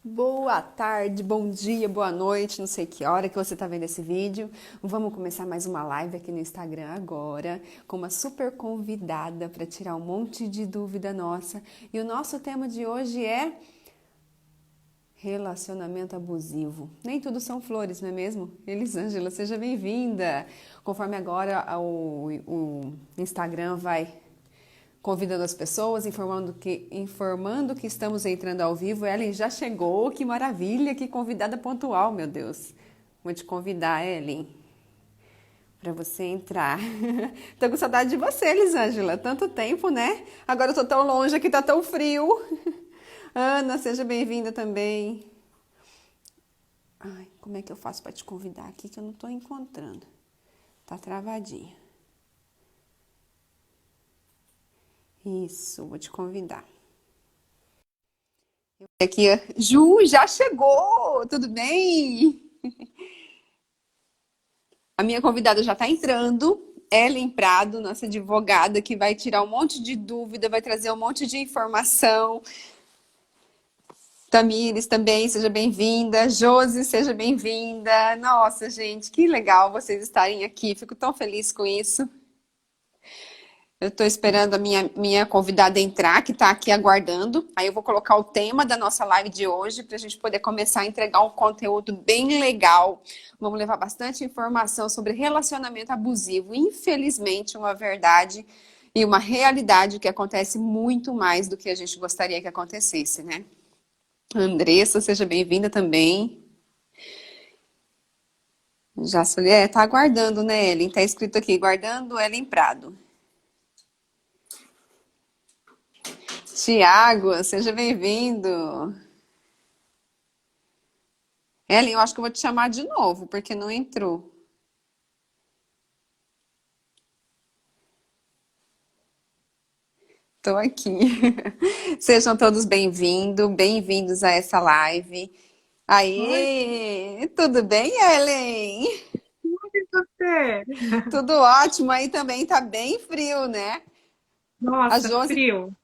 Boa tarde, bom dia, boa noite, não sei que hora que você está vendo esse vídeo. Vamos começar mais uma live aqui no Instagram agora, com uma super convidada para tirar um monte de dúvida nossa. E o nosso tema de hoje é relacionamento abusivo. Nem tudo são flores, não é mesmo? Elisângela, seja bem-vinda. Conforme agora o Instagram vai convidando as pessoas, informando que estamos entrando ao vivo. Ellen já chegou, que maravilha, que convidada pontual, meu Deus. Vou te convidar, Ellen, para você entrar. Tô com saudade de você, Elisângela. Tanto tempo, né? Agora eu tô tão longe aqui, tá tão frio. Ana, seja bem-vinda também. Ai, como é que eu faço para te convidar aqui que eu não tô encontrando? Tá travadinho. Isso, vou te convidar. Aqui, Ju, já chegou! Tudo bem? A minha convidada já está entrando, Ellen Prado, nossa advogada, que vai tirar um monte de dúvida, vai trazer um monte de informação. Tamires também, seja bem-vinda. Josi, seja bem-vinda. Nossa, gente, que legal vocês estarem aqui. Fico tão feliz com isso. Eu estou esperando a minha convidada entrar, que está aqui aguardando. Aí eu vou colocar o tema da nossa live de hoje para a gente poder começar a entregar um conteúdo bem legal. Vamos levar bastante informação sobre relacionamento abusivo. Infelizmente, uma verdade e uma realidade que acontece muito mais do que a gente gostaria que acontecesse, né? Andressa, seja bem-vinda também. Já tá aguardando, né, Ellen? Tá escrito aqui, guardando Ellen Prado. Tiago, seja bem-vindo. Ellen, eu acho que eu vou te chamar de novo, porque não entrou. Estou aqui. Sejam todos bem-vindos a essa live. Oi, Aê, tudo bem, Ellen? tudo e você? Tudo ótimo, aí também tá bem frio, né? A Nossa, Josi, frio.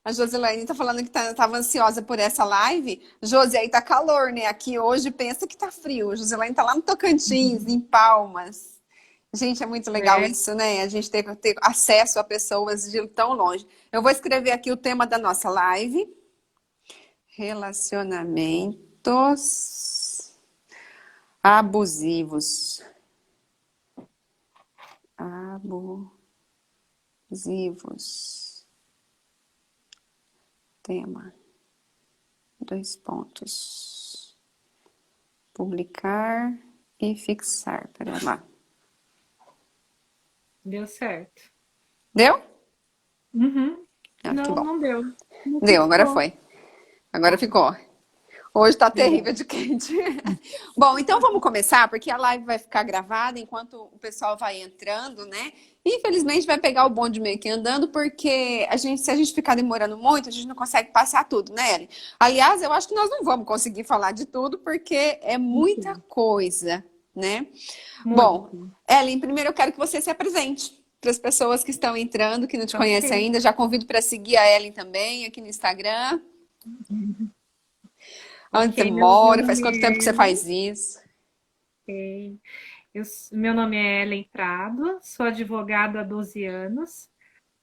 a Josilaine tá falando que tava ansiosa por essa live. Josi, aí tá calor, né? Aqui hoje pensa que tá frio. A Josilaine tá lá no Tocantins, em Palmas. Gente, é muito legal É, isso, né? A gente ter acesso a pessoas de tão longe. Eu vou escrever aqui o tema da nossa live: relacionamentos abusivos. Abusivos. Tema. Dois pontos. Publicar e fixar. Pera lá. deu certo. Deu? Uhum. Ah, que Não, bom. não deu. Não Deu, agora fixou. foi. Agora ficou. Hoje tá É. terrível de quente. Bom, então vamos começar, porque a live vai ficar gravada enquanto o pessoal vai entrando, né? Infelizmente vai pegar o bonde meio que andando, porque se a gente ficar demorando muito, a gente não consegue passar tudo, né, Ellen? Aliás, eu acho que nós não vamos conseguir falar de tudo, porque é muita Enfim, coisa, né? Bom, muito. Ellen, primeiro eu quero que você se apresente para as pessoas que estão entrando, que não te Tá ok. conhecem ainda. Já convido para seguir a Ellen também aqui no Instagram. Onde você Ok, meu mora? Faz nome quanto tempo que é você faz isso? Ellen. Meu nome é Ellen Prado, sou advogada há 12 anos.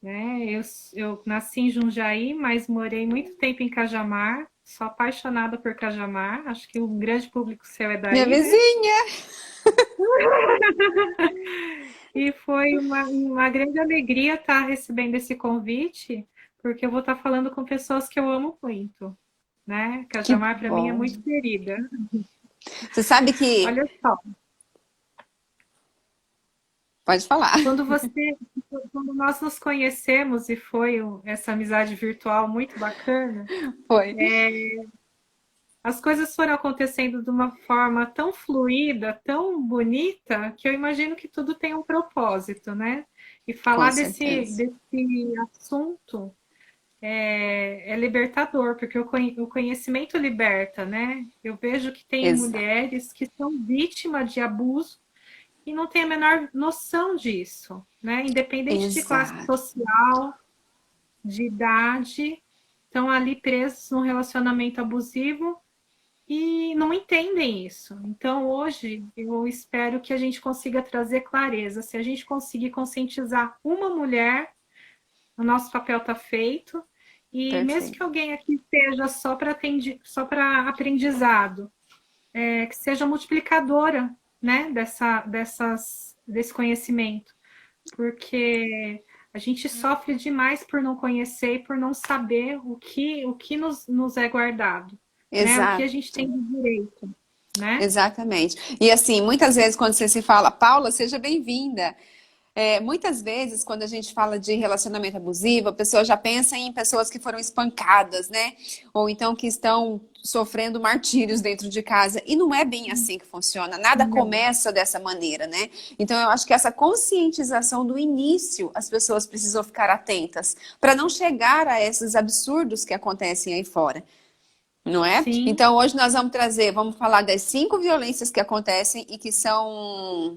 Né? Eu nasci em Jundiaí, mas morei muito tempo em Cajamar. Sou apaixonada por Cajamar. Acho que o grande público seu é Minha daí, né? vizinha. E foi uma grande alegria estar recebendo esse convite, porque eu vou estar falando com pessoas que eu amo muito, né? Que Cajamar para mim é bom. muito querida. Você sabe que. Olha só, Pode falar. quando você, quando nós nos conhecemos e foi essa amizade virtual muito bacana, Foi. as coisas foram acontecendo de uma forma tão fluida, tão bonita, que eu imagino que tudo tem um propósito, né? E Com falar certeza. desse assunto é libertador, porque o conhecimento liberta, né? Eu vejo que tem Exato. mulheres que são vítimas de abuso e não têm a menor noção disso, né? Independente de classe Exato. social, de idade, estão ali presos num relacionamento abusivo e não entendem isso. Então, hoje, eu espero que a gente consiga trazer clareza. Se a gente conseguir conscientizar uma mulher, o nosso papel está feito. E mesmo que Perfeito. alguém aqui esteja só para aprendizado, que seja multiplicadora, né, desse conhecimento. Porque a gente sofre demais por não conhecer e por não saber o que nos é guardado, né? O que a gente tem Exato. de direito, né? Exatamente. E assim, muitas vezes quando você se fala, Paula, seja bem-vinda. Muitas vezes, quando a gente fala de relacionamento abusivo, a pessoa já pensa em pessoas que foram espancadas, né? Ou então que estão sofrendo martírios dentro de casa. E não é bem assim que funciona. Nada Não. começa dessa maneira, né? Então, eu acho que essa conscientização do início, as pessoas precisam ficar atentas para não chegar a esses absurdos que acontecem aí fora. Não é? Sim, Então, hoje nós vamos falar das 5 violências que acontecem e que são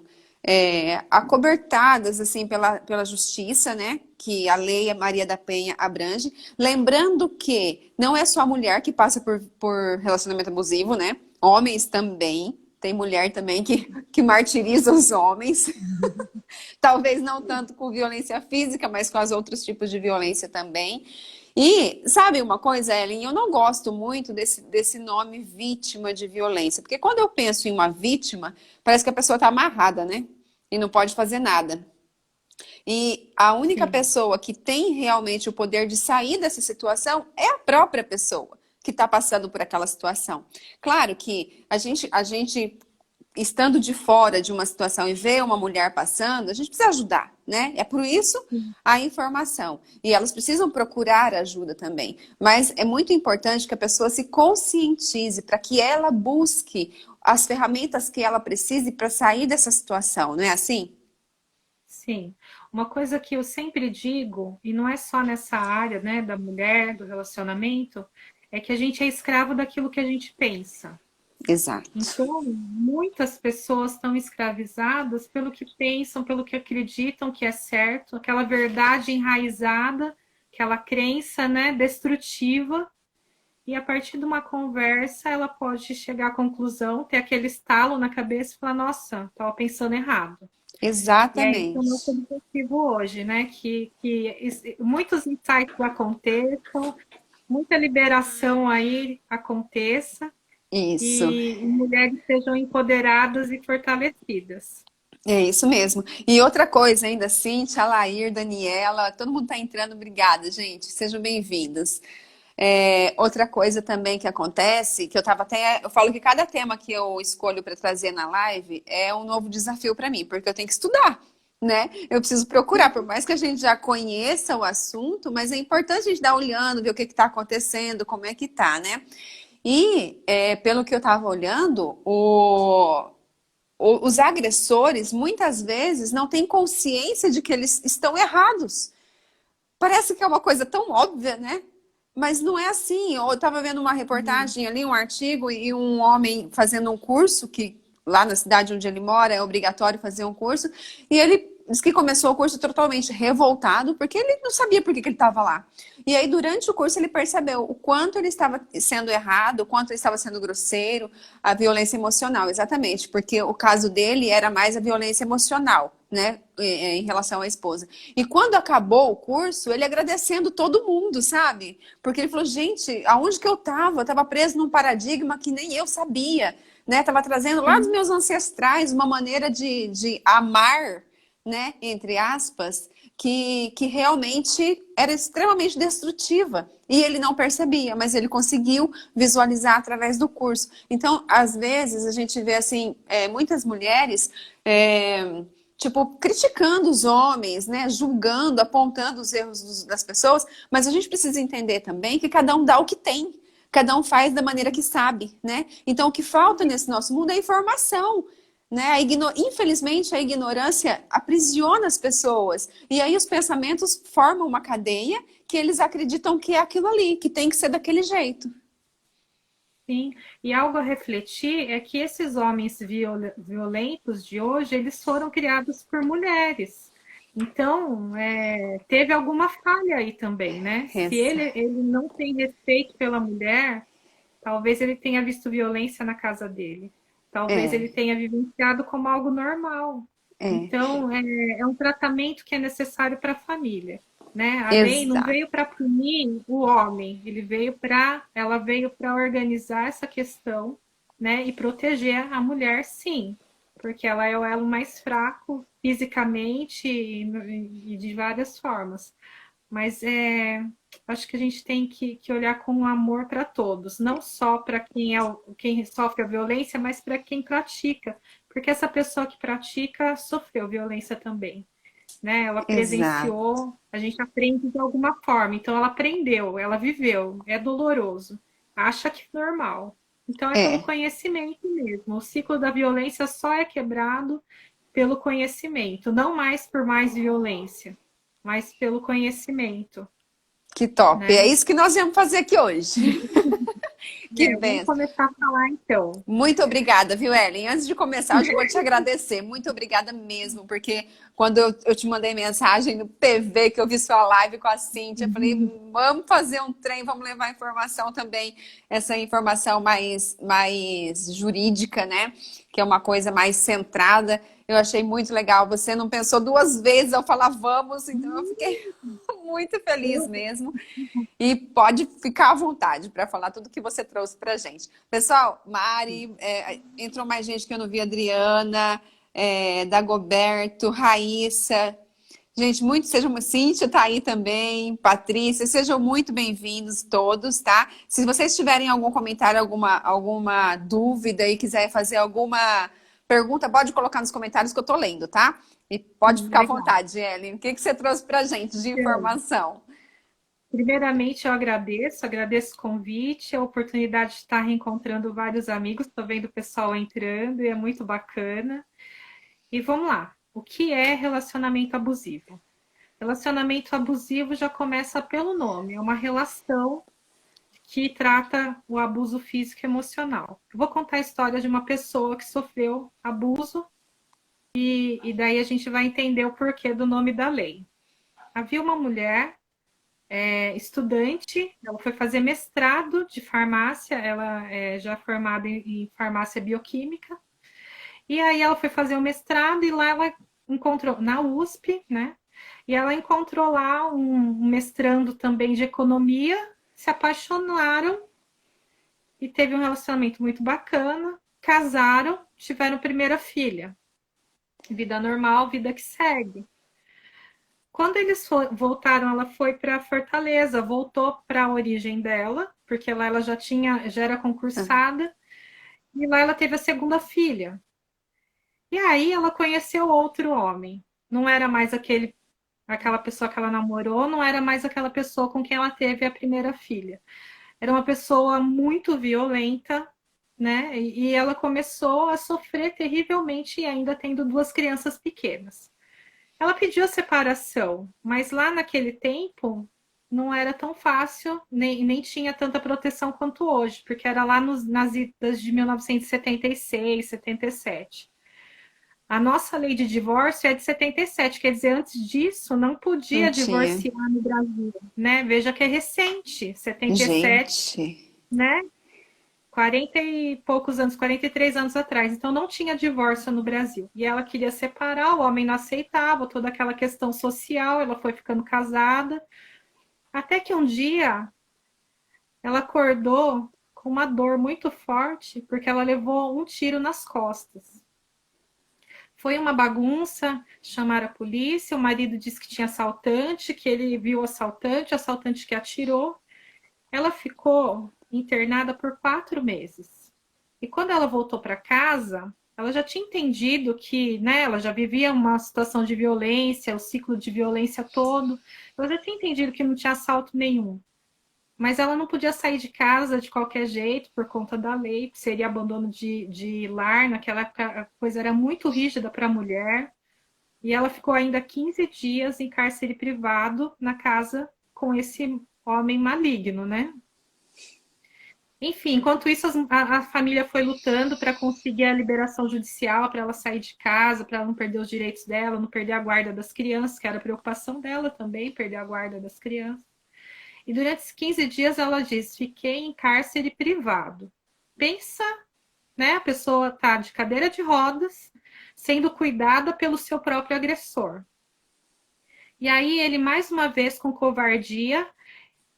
acobertadas assim pela justiça, né? Que a Lei Maria da Penha abrange. Lembrando que não é só a mulher que passa por relacionamento abusivo, né? Homens também. Tem mulher também que martiriza os homens. Talvez não tanto com violência física, mas com os outros tipos de violência também. E sabe uma coisa, Ellen? Eu não gosto muito desse nome vítima de violência, porque quando eu penso em uma vítima, parece que a pessoa está amarrada, né? E não pode fazer nada. E a única sim, pessoa que tem realmente o poder de sair dessa situação é a própria pessoa que está passando por aquela situação. Claro que a gente estando de fora de uma situação e ver uma mulher passando, a gente precisa ajudar, né? É por isso sim, a informação. E elas precisam procurar ajuda também. Mas é muito importante que a pessoa se conscientize para que ela busque as ferramentas que ela precise para sair dessa situação, não é assim? sim. Uma coisa que eu sempre digo, e não é só nessa área, né, da mulher, do relacionamento, é que a gente é escravo daquilo que a gente pensa. Exato. Então, muitas pessoas estão escravizadas pelo que pensam, pelo que acreditam que é certo, aquela verdade enraizada, aquela crença, né, destrutiva. E a partir de uma conversa, ela pode chegar à conclusão, ter aquele estalo na cabeça e falar: nossa, estava pensando errado. E é esse o nosso Exatamente. objetivo hoje, né? Que muitos insights aconteçam, muita liberação aí aconteça Isso. e mulheres sejam empoderadas e fortalecidas. É isso mesmo. E outra coisa ainda, Cíntia, Lair, Daniela, todo mundo está entrando, obrigada, gente. Sejam bem-vindos. Outra coisa também que acontece, que eu falo que cada tema que eu escolho para trazer na live é um novo desafio para mim, porque eu tenho que estudar, né? Eu preciso procurar, por mais que a gente já conheça o assunto, mas é importante a gente dar olhando, ver o que está acontecendo, como é que tá, né? E pelo que eu estava olhando, os agressores muitas vezes não têm consciência de que eles estão errados. Parece que é uma coisa tão óbvia, né? Mas não é assim. Eu estava vendo uma reportagem ali, um artigo, e um homem fazendo um curso, que lá na cidade onde ele mora é obrigatório fazer um curso, e ele disse que começou o curso totalmente revoltado, porque ele não sabia por que ele estava lá. E aí, durante o curso, ele percebeu o quanto ele estava sendo errado, o quanto ele estava sendo grosseiro, a violência emocional, exatamente, porque o caso dele era mais a violência emocional, né, em relação à esposa. E quando acabou o curso, ele agradecendo todo mundo, sabe? Porque ele falou, gente, aonde que eu estava? Eu estava preso num paradigma que nem eu sabia, né? Estava trazendo lá dos Sim, meus ancestrais uma maneira de amar, né, entre aspas, que realmente era extremamente destrutiva. E ele não percebia, mas ele conseguiu visualizar através do curso. Então, às vezes, a gente vê assim, muitas mulheres. Tipo, criticando os homens, né? Julgando, apontando os erros das pessoas, mas a gente precisa entender também que cada um dá o que tem, cada um faz da maneira que sabe, né? Então, o que falta nesse nosso mundo é informação, né? Infelizmente, a ignorância aprisiona as pessoas. E aí os pensamentos formam uma cadeia que eles acreditam que é aquilo ali, que tem que ser daquele jeito. sim. E algo a refletir é que esses homens violentos de hoje, eles foram criados por mulheres. Então, teve alguma falha aí também, né? Se Essa. ele não tem respeito pela mulher, Talvez ele tenha visto violência na casa dele. Talvez ele É, tenha vivenciado como algo normal. é, Então, é um tratamento que é necessário para a família, né? A lei não exato. veio para punir o homem, ela veio para organizar essa questão, né? E proteger a mulher, sim, porque ela é o elo mais fraco fisicamente e de várias formas. Mas acho que a gente tem que olhar com amor para todos, não só para quem sofre a violência, mas para quem pratica, porque essa pessoa que pratica sofreu violência também, né? Ela Exato. presenciou, a gente aprende de alguma forma, então ela aprendeu, ela viveu, é doloroso, acha que é normal. Então é pelo É. conhecimento mesmo. O ciclo da violência só é quebrado pelo conhecimento, não mais por mais violência, mas pelo conhecimento, Que top. É né? isso que nós vamos fazer aqui hoje. Que Vamos benção. começar a falar então. Muito obrigada, viu, Ellen? Antes de começar, eu já vou te agradecer. Muito obrigada mesmo, porque quando eu te mandei mensagem no PV, que eu vi sua live com a Cíntia, eu falei, vamos fazer um trem, vamos levar informação também, essa informação mais jurídica, né? Que é uma coisa mais centrada. Eu achei muito legal. Você não pensou duas vezes ao falar vamos, então eu fiquei muito feliz Eu, mesmo. E pode ficar à vontade para falar tudo que você trouxe para gente. Pessoal, Mari, entrou mais gente que eu não vi, Adriana, Dagoberto, Raíssa. Gente, muito sejam. Cíntia tá aí também, Patrícia, sejam muito bem-vindos todos, tá? Se vocês tiverem algum comentário, alguma dúvida e quiser fazer alguma pergunta, pode colocar nos comentários que eu tô lendo, tá? E pode ficar à legal. vontade, Ellen. O que que você trouxe pra gente de Então, informação? primeiramente, eu agradeço o convite, a oportunidade de estar reencontrando vários amigos. Estou vendo o pessoal entrando e é muito bacana. E vamos lá. O que é relacionamento abusivo? Relacionamento abusivo já começa pelo nome, é uma relação que trata o abuso físico e emocional. Eu vou contar a história de uma pessoa que sofreu abuso e daí a gente vai entender o porquê do nome da lei. Havia uma mulher estudante, ela foi fazer mestrado de farmácia, ela é já formada em farmácia bioquímica, e aí ela foi fazer o mestrado e lá ela encontrou, na USP, né? E ela encontrou lá um mestrando também de economia, se apaixonaram e teve um relacionamento muito bacana, casaram, tiveram primeira filha. Vida normal, vida que segue. Quando eles voltaram, ela foi para Fortaleza, voltou para a origem dela, porque lá ela já era concursada, e lá ela teve a segunda filha. E aí ela conheceu outro homem. Não era mais aquela pessoa que ela namorou, não era mais aquela pessoa com quem ela teve a primeira filha. Era uma pessoa muito violenta, né? E ela começou a sofrer terrivelmente, e ainda tendo duas crianças pequenas. Ela pediu a separação, mas lá naquele tempo não era tão fácil, nem tinha tanta proteção quanto hoje, porque era lá nas idas de 1976, 77. A nossa lei de divórcio é de 77, quer dizer, antes disso não Não podia tinha. divorciar no Brasil, né? Veja que é recente, 77, Gente, né? 40 e poucos anos, 43 anos atrás. Então não tinha divórcio no Brasil. E ela queria separar, o homem não aceitava, toda aquela questão social, ela foi ficando casada. Até que um dia ela acordou com uma dor muito forte, porque ela levou um tiro nas costas. Foi uma bagunça, chamaram a polícia, o marido disse que tinha assaltante, que ele viu o assaltante que atirou. Ela ficou internada por 4 meses. E quando ela voltou para casa, ela já tinha entendido que, né, ela já vivia uma situação de violência, o ciclo de violência todo. Ela já tinha entendido que não tinha assalto nenhum. Mas ela não podia sair de casa de qualquer jeito por conta da lei, que seria abandono de lar. Naquela época a coisa era muito rígida para a mulher. E ela ficou ainda 15 dias em cárcere privado na casa com esse homem maligno, né? Enfim, enquanto isso, a família foi lutando para conseguir a liberação judicial, para ela sair de casa, para ela não perder os direitos dela, não perder a guarda das crianças, que era a preocupação dela também, perder a guarda das crianças. E durante esses 15 dias ela diz, fiquei em cárcere privado. Pensa, né? A pessoa está de cadeira de rodas, sendo cuidada pelo seu próprio agressor. E aí ele, mais uma vez, com covardia,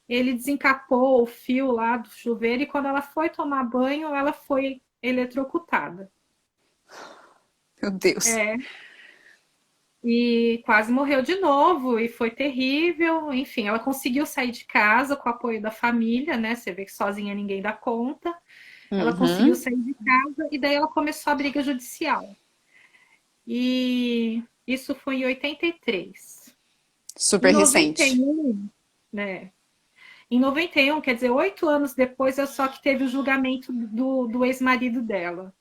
ele desencapou o fio lá do chuveiro e quando ela foi tomar banho, ela foi eletrocutada. Meu Deus. É, e quase morreu de novo, e foi terrível. Enfim, ela conseguiu sair de casa com o apoio da família, né? Você vê que sozinha ninguém dá conta. Ela conseguiu Uhum. sair de casa e daí ela começou a briga judicial. E isso foi em 83. Em Super recente. 91, né? Em 91, quer dizer, 8 anos depois, é só que teve o julgamento do ex-marido dela.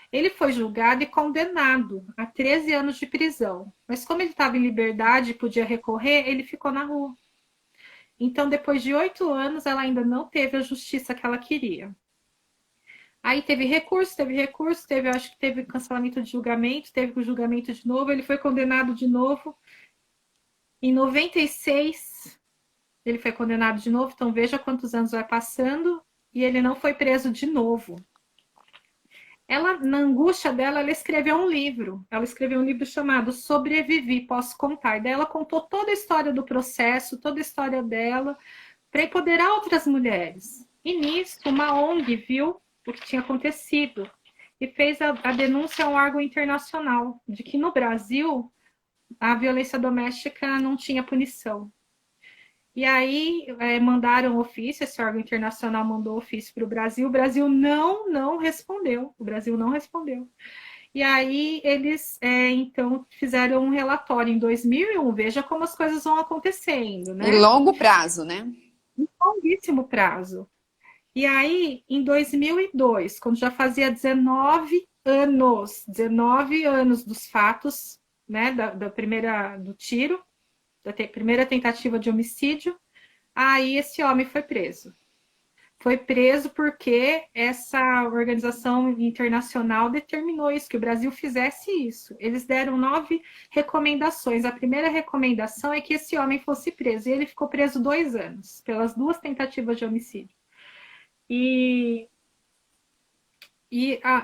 Ele foi julgado e condenado a 13 anos de prisão. Mas como ele estava em liberdade e podia recorrer, ele ficou na rua. Então, depois de 8 anos, ela ainda não teve a justiça que ela queria. Aí teve recurso, acho que teve cancelamento de julgamento, teve o julgamento de novo, ele foi condenado de novo. Em 96, ele foi condenado de novo, então veja quantos anos vai passando, e ele não foi preso de novo. Ela, na angústia dela, ela escreveu um livro. Ela escreveu um livro chamado Sobrevivi, Posso Contar. E daí ela contou toda a história do processo, toda a história dela, para empoderar outras mulheres. E nisso, uma ONG viu o que tinha acontecido e fez a denúncia a um órgão internacional de que no Brasil a violência doméstica não tinha punição. E aí mandaram ofício, esse órgão internacional mandou ofício para o Brasil não respondeu, o Brasil não respondeu. E aí eles, então, fizeram um relatório em 2001, veja como as coisas vão acontecendo, E né? longo prazo, né? Em longuíssimo prazo. E aí, em 2002, quando já fazia 19 anos dos fatos, né, do tiro, da primeira tentativa de homicídio, aí esse homem foi preso. Foi preso porque essa organização internacional determinou isso, que o Brasil fizesse isso. Eles deram 9 recomendações. A primeira recomendação é que esse homem fosse preso. E ele ficou preso 2 anos, pelas 2 tentativas de homicídio. E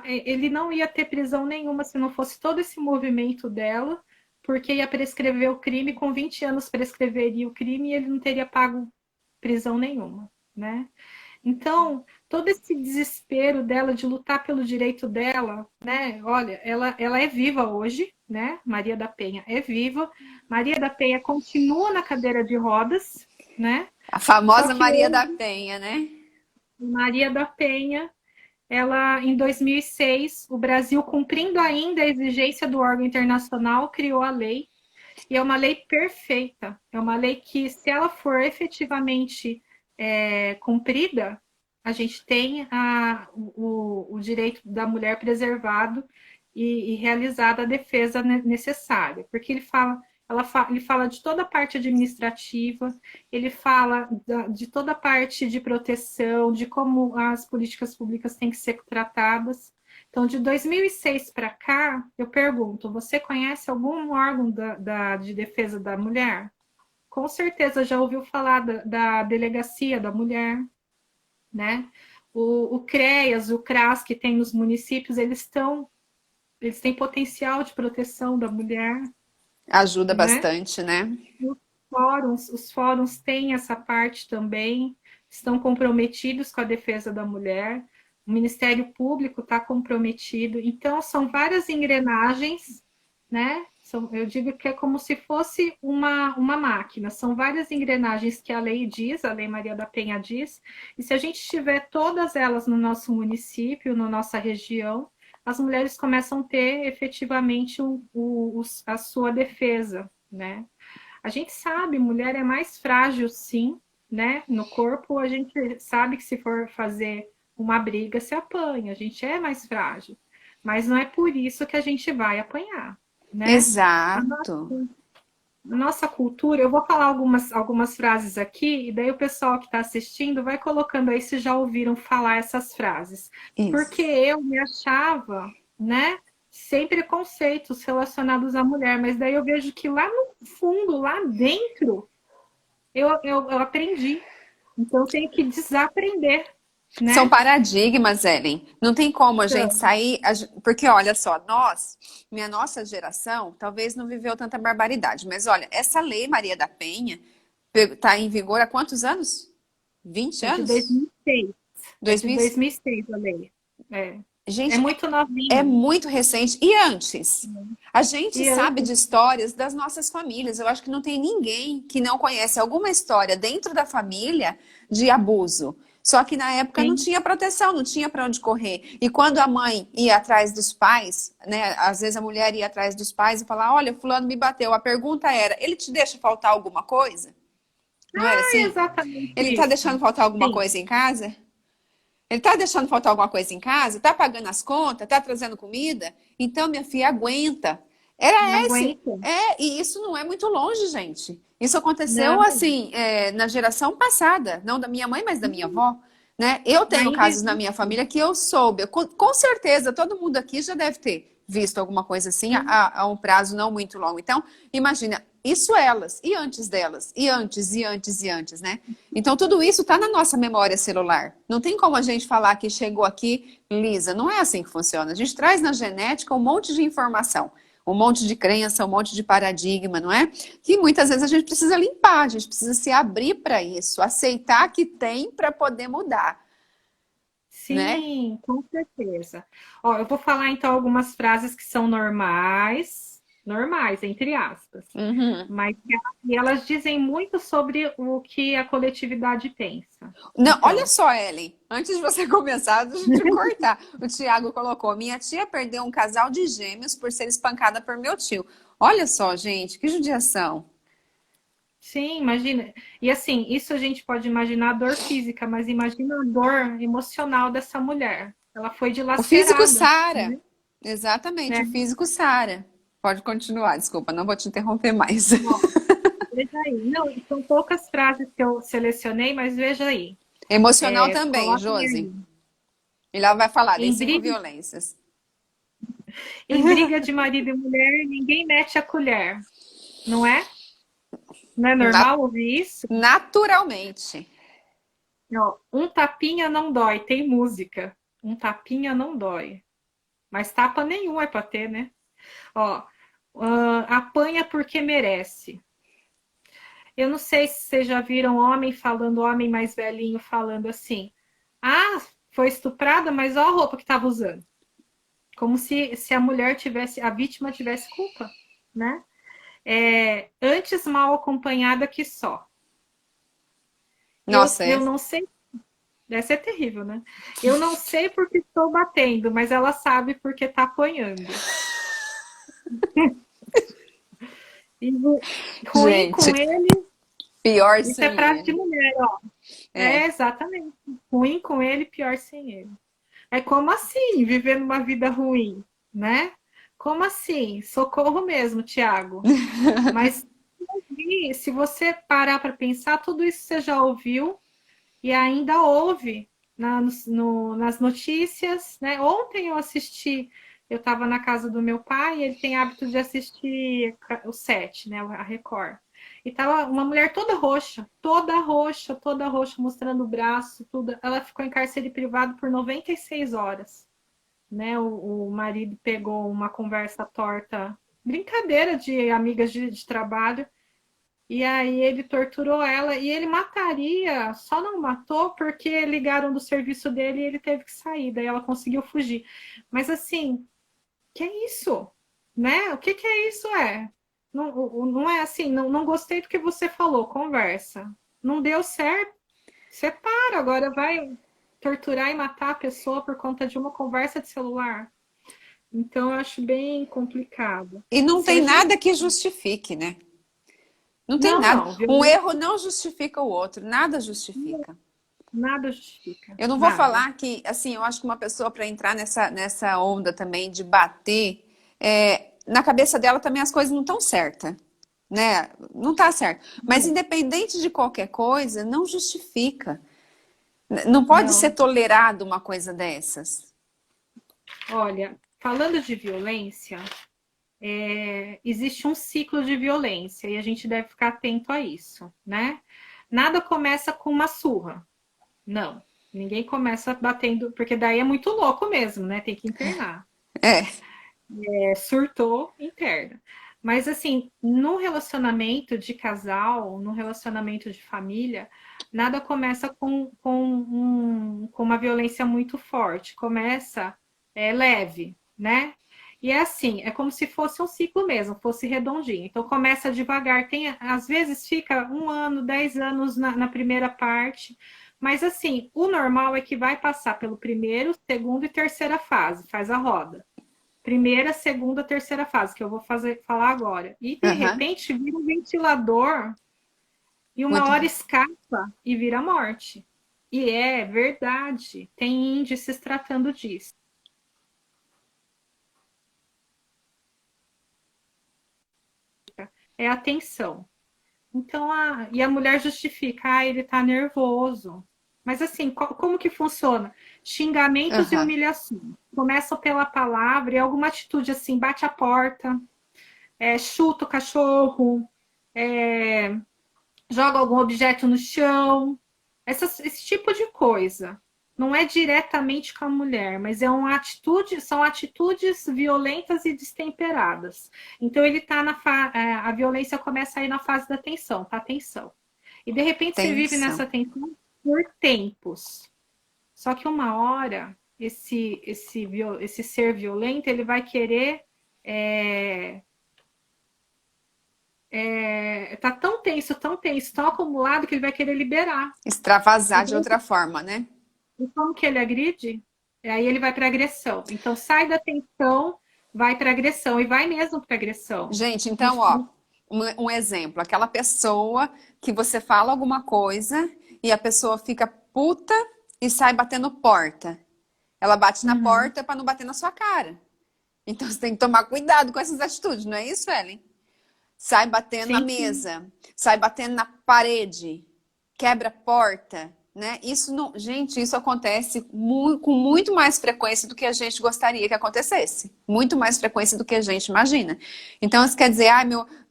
ele não ia ter prisão nenhuma se não fosse todo esse movimento dela, porque ia prescrever o crime, com 20 anos prescreveria o crime e ele não teria pago prisão nenhuma, né? Então, todo esse desespero dela de lutar pelo direito dela, né? Olha, ela é viva hoje, né? Maria da Penha é viva. Maria da Penha continua na cadeira de rodas, né? A Só famosa que Maria hoje, da Penha, né? Maria da Penha, ela, em 2006, o Brasil, cumprindo ainda a exigência do órgão internacional, criou a lei. E é uma lei perfeita. É uma lei que, se ela for efetivamente cumprida, a gente tem o direito da mulher preservado e realizada a defesa necessária. Porque ele fala de toda a parte administrativa, ele fala de toda a parte de proteção, de como as políticas públicas têm que ser tratadas. Então, de 2006 para cá, eu pergunto, você conhece algum órgão de defesa da mulher? Com certeza já ouviu falar da Delegacia da Mulher, né? O CREAS, o CRAS que tem nos municípios, eles têm potencial de proteção da mulher, Ajuda né? bastante, né? Os fóruns têm essa parte também, estão comprometidos com a defesa da mulher, o Ministério Público está comprometido, então são várias engrenagens, né? Eu digo que é como se fosse uma máquina, são várias engrenagens que a lei diz, a Lei Maria da Penha diz, e se a gente tiver todas elas no nosso município, na nossa região, as mulheres começam a ter efetivamente a sua defesa, né? A gente sabe, mulher é mais frágil, sim, né? No corpo, a gente sabe que se for fazer uma briga, se apanha. A gente é mais frágil. Mas não é por isso que a gente vai apanhar, né? A Exato. nossa cultura, eu vou falar algumas frases aqui, e daí o pessoal que está assistindo vai colocando aí se já ouviram falar essas frases. Porque Isso. eu me achava, né, sem preconceitos relacionados à mulher, mas daí eu vejo que lá no fundo, lá dentro, eu aprendi. Então tem que desaprender, São né? paradigmas, Ellen. Não tem como a gente Então, sair. Porque, olha só, minha nossa geração, talvez não viveu tanta barbaridade. Mas olha, essa lei Maria da Penha está em vigor há quantos anos? 20 é de anos? 2006. É de 2000? 2006 a lei. É, é Gente, muito é novinha. muito recente. E antes? A gente E sabe antes, de histórias das nossas famílias. Eu acho que não tem ninguém que não conhece alguma história dentro da família de abuso. Só que na época não sim, tinha proteção, não tinha para onde correr. E quando a mãe ia atrás dos pais, né? Às vezes a mulher ia atrás dos pais e falava: Olha, fulano me bateu. A pergunta era: ele te deixa faltar alguma coisa? Não era é assim? exatamente Ele tá isso. deixando faltar alguma Sim, coisa em casa? Ele tá deixando faltar alguma coisa em casa? Tá pagando as contas? Tá trazendo comida? Então, minha filha, aguenta. não Era esse. aguento. E isso não é muito longe, gente. Isso aconteceu, Não. assim, na geração passada. Não da minha mãe, mas da minha avó. Né? Eu tenho Ainda casos na existe. minha família que eu soube. Com certeza, todo mundo aqui já deve ter visto alguma coisa assim Sim, a um prazo não muito longo. Então, imagina, isso elas, e antes delas, e antes, e antes, e antes, né? Então, tudo isso está na nossa memória celular. Não tem como a gente falar que chegou aqui lisa. Não é assim que funciona. A gente traz na genética um monte de informação, um monte de crença, um monte de paradigma, não é? Que muitas vezes a gente precisa limpar, a gente precisa se abrir para isso, aceitar que tem para poder mudar, né? sim, com certeza. Ó, eu vou falar então algumas frases que são normais, normais, entre aspas, Uhum. mas e elas dizem muito sobre o que a coletividade pensa. Não, olha Então, só, Ellen, antes de você começar, deixa eu te cortar. O Tiago colocou: minha tia perdeu um casal de gêmeos por ser espancada por meu tio. Olha só, gente, que judiação. sim, imagina. E assim, isso a gente pode imaginar a dor física, mas imagina a dor emocional dessa mulher. Ela foi O físico dilacerada, sara. Exatamente, o né? físico sara. Pode continuar, desculpa, não vou te interromper mais. Ó, veja aí. Não, são poucas frases que eu selecionei, mas veja aí. Emocional também, Coloquem Josi. aí. E lá vai falar das Em cinco briga, violências. em briga de marido e mulher, ninguém mete a colher, não é? Não é Na- normal ouvir isso? naturalmente. Ó, um tapinha não dói, tem música. Um tapinha não dói. Mas tapa nenhum é pra ter, né? Ó, apanha porque merece. Eu não sei se vocês já viram homem mais velhinho falando assim. Ah, foi estuprada, mas ó a roupa que estava usando. Como se a mulher tivesse, a vítima tivesse culpa, né? Antes mal acompanhada que só. Nossa, Eu não sei, deve ser terrível, né? Eu não sei porque estou batendo, mas ela sabe porque está apanhando. E ruim com gente, ele, pior isso é sem frase de ele. mulher, ó. É É. exatamente. Ruim com ele, pior sem ele. É como assim, viver numa vida ruim, né? Como assim? Socorro mesmo, Tiago. Mas se você parar para pensar, tudo isso você já ouviu e ainda ouve nas notícias, né? Ontem eu assisti, eu estava na casa do meu pai, ele tem hábito de assistir o set, né? A Record. E tava uma mulher toda roxa, mostrando o braço, tudo. Ela ficou em cárcere privado por 96 horas, né? O marido pegou uma conversa torta, brincadeira de amigas de trabalho, e aí ele torturou ela e ele mataria, só não matou porque ligaram do serviço dele e ele teve que sair, daí ela conseguiu fugir. Mas assim, que é isso? Né? O que é isso? Não é assim, não gostei do que você falou, conversa. Não deu certo, separa, agora vai torturar e matar a pessoa por conta de uma conversa de celular. Então, eu acho bem complicado. E não tem Seja. nada que justifique, né? Não tem Não, nada. não, Um violência erro não justifica o outro, nada justifica. nada justifica. Eu não vou Nada. falar que, assim, eu acho que uma pessoa para entrar nessa onda também de bater, na cabeça dela também as coisas não estão certas, né? Não tá certo. Mas Não, independente de qualquer coisa, não justifica. Não pode ser não. tolerado uma coisa dessas. Olha, falando de violência, existe um ciclo de violência e a gente deve ficar atento a isso, né? Nada começa com uma surra. Não. Ninguém começa batendo, porque daí é muito louco mesmo, né? Tem que internar. É, Surtou, interna. Mas assim, no relacionamento de casal, no relacionamento de família, nada começa com uma violência muito forte. Começa leve, né? E é assim, é como se fosse um ciclo mesmo, fosse redondinho. Então começa devagar. Às vezes fica 1 ano, 10 anos na primeira parte. Mas assim, o normal é que vai passar pelo primeiro, segundo e terceira fase, faz a roda. Primeira, segunda, terceira fase, que eu vou falar agora. E de aham, repente vira um ventilador e uma muito. hora escapa e vira morte. E é verdade, tem índices tratando disso. É a tensão. Então, e a mulher justifica, ele tá nervoso. Mas assim, como que funciona? Xingamentos e Aham. humilhação. Começam pela palavra e alguma atitude assim, bate a porta, chuta o cachorro, é, joga algum objeto no chão, esse tipo de coisa. Não é diretamente com a mulher, mas são atitudes violentas e destemperadas. Então ele tá a violência começa aí na fase da tensão, tá? Tensão. E de repente você vive Tensão. nessa tensão por tempos. Só que uma hora esse ser violento ele vai querer tá tão tenso, tão acumulado que ele vai querer liberar. E, Extravasar de outra forma, né? e como que ele agride? Aí ele vai para agressão. Então sai da tensão, vai para agressão e vai mesmo para agressão. Gente, então, Isso, ó, um exemplo, aquela pessoa que você fala alguma coisa e a pessoa fica puta e sai batendo porta. Ela bate na uhum, porta para não bater na sua cara. Então você tem que tomar cuidado com essas atitudes, não é isso, Ellen? Sai batendo na sim, sim. mesa, sai batendo na parede, quebra a porta, né? Isso não, gente, isso acontece com muito mais frequência do que a gente gostaria que acontecesse. Muito mais frequência do que a gente imagina. Então, isso quer dizer,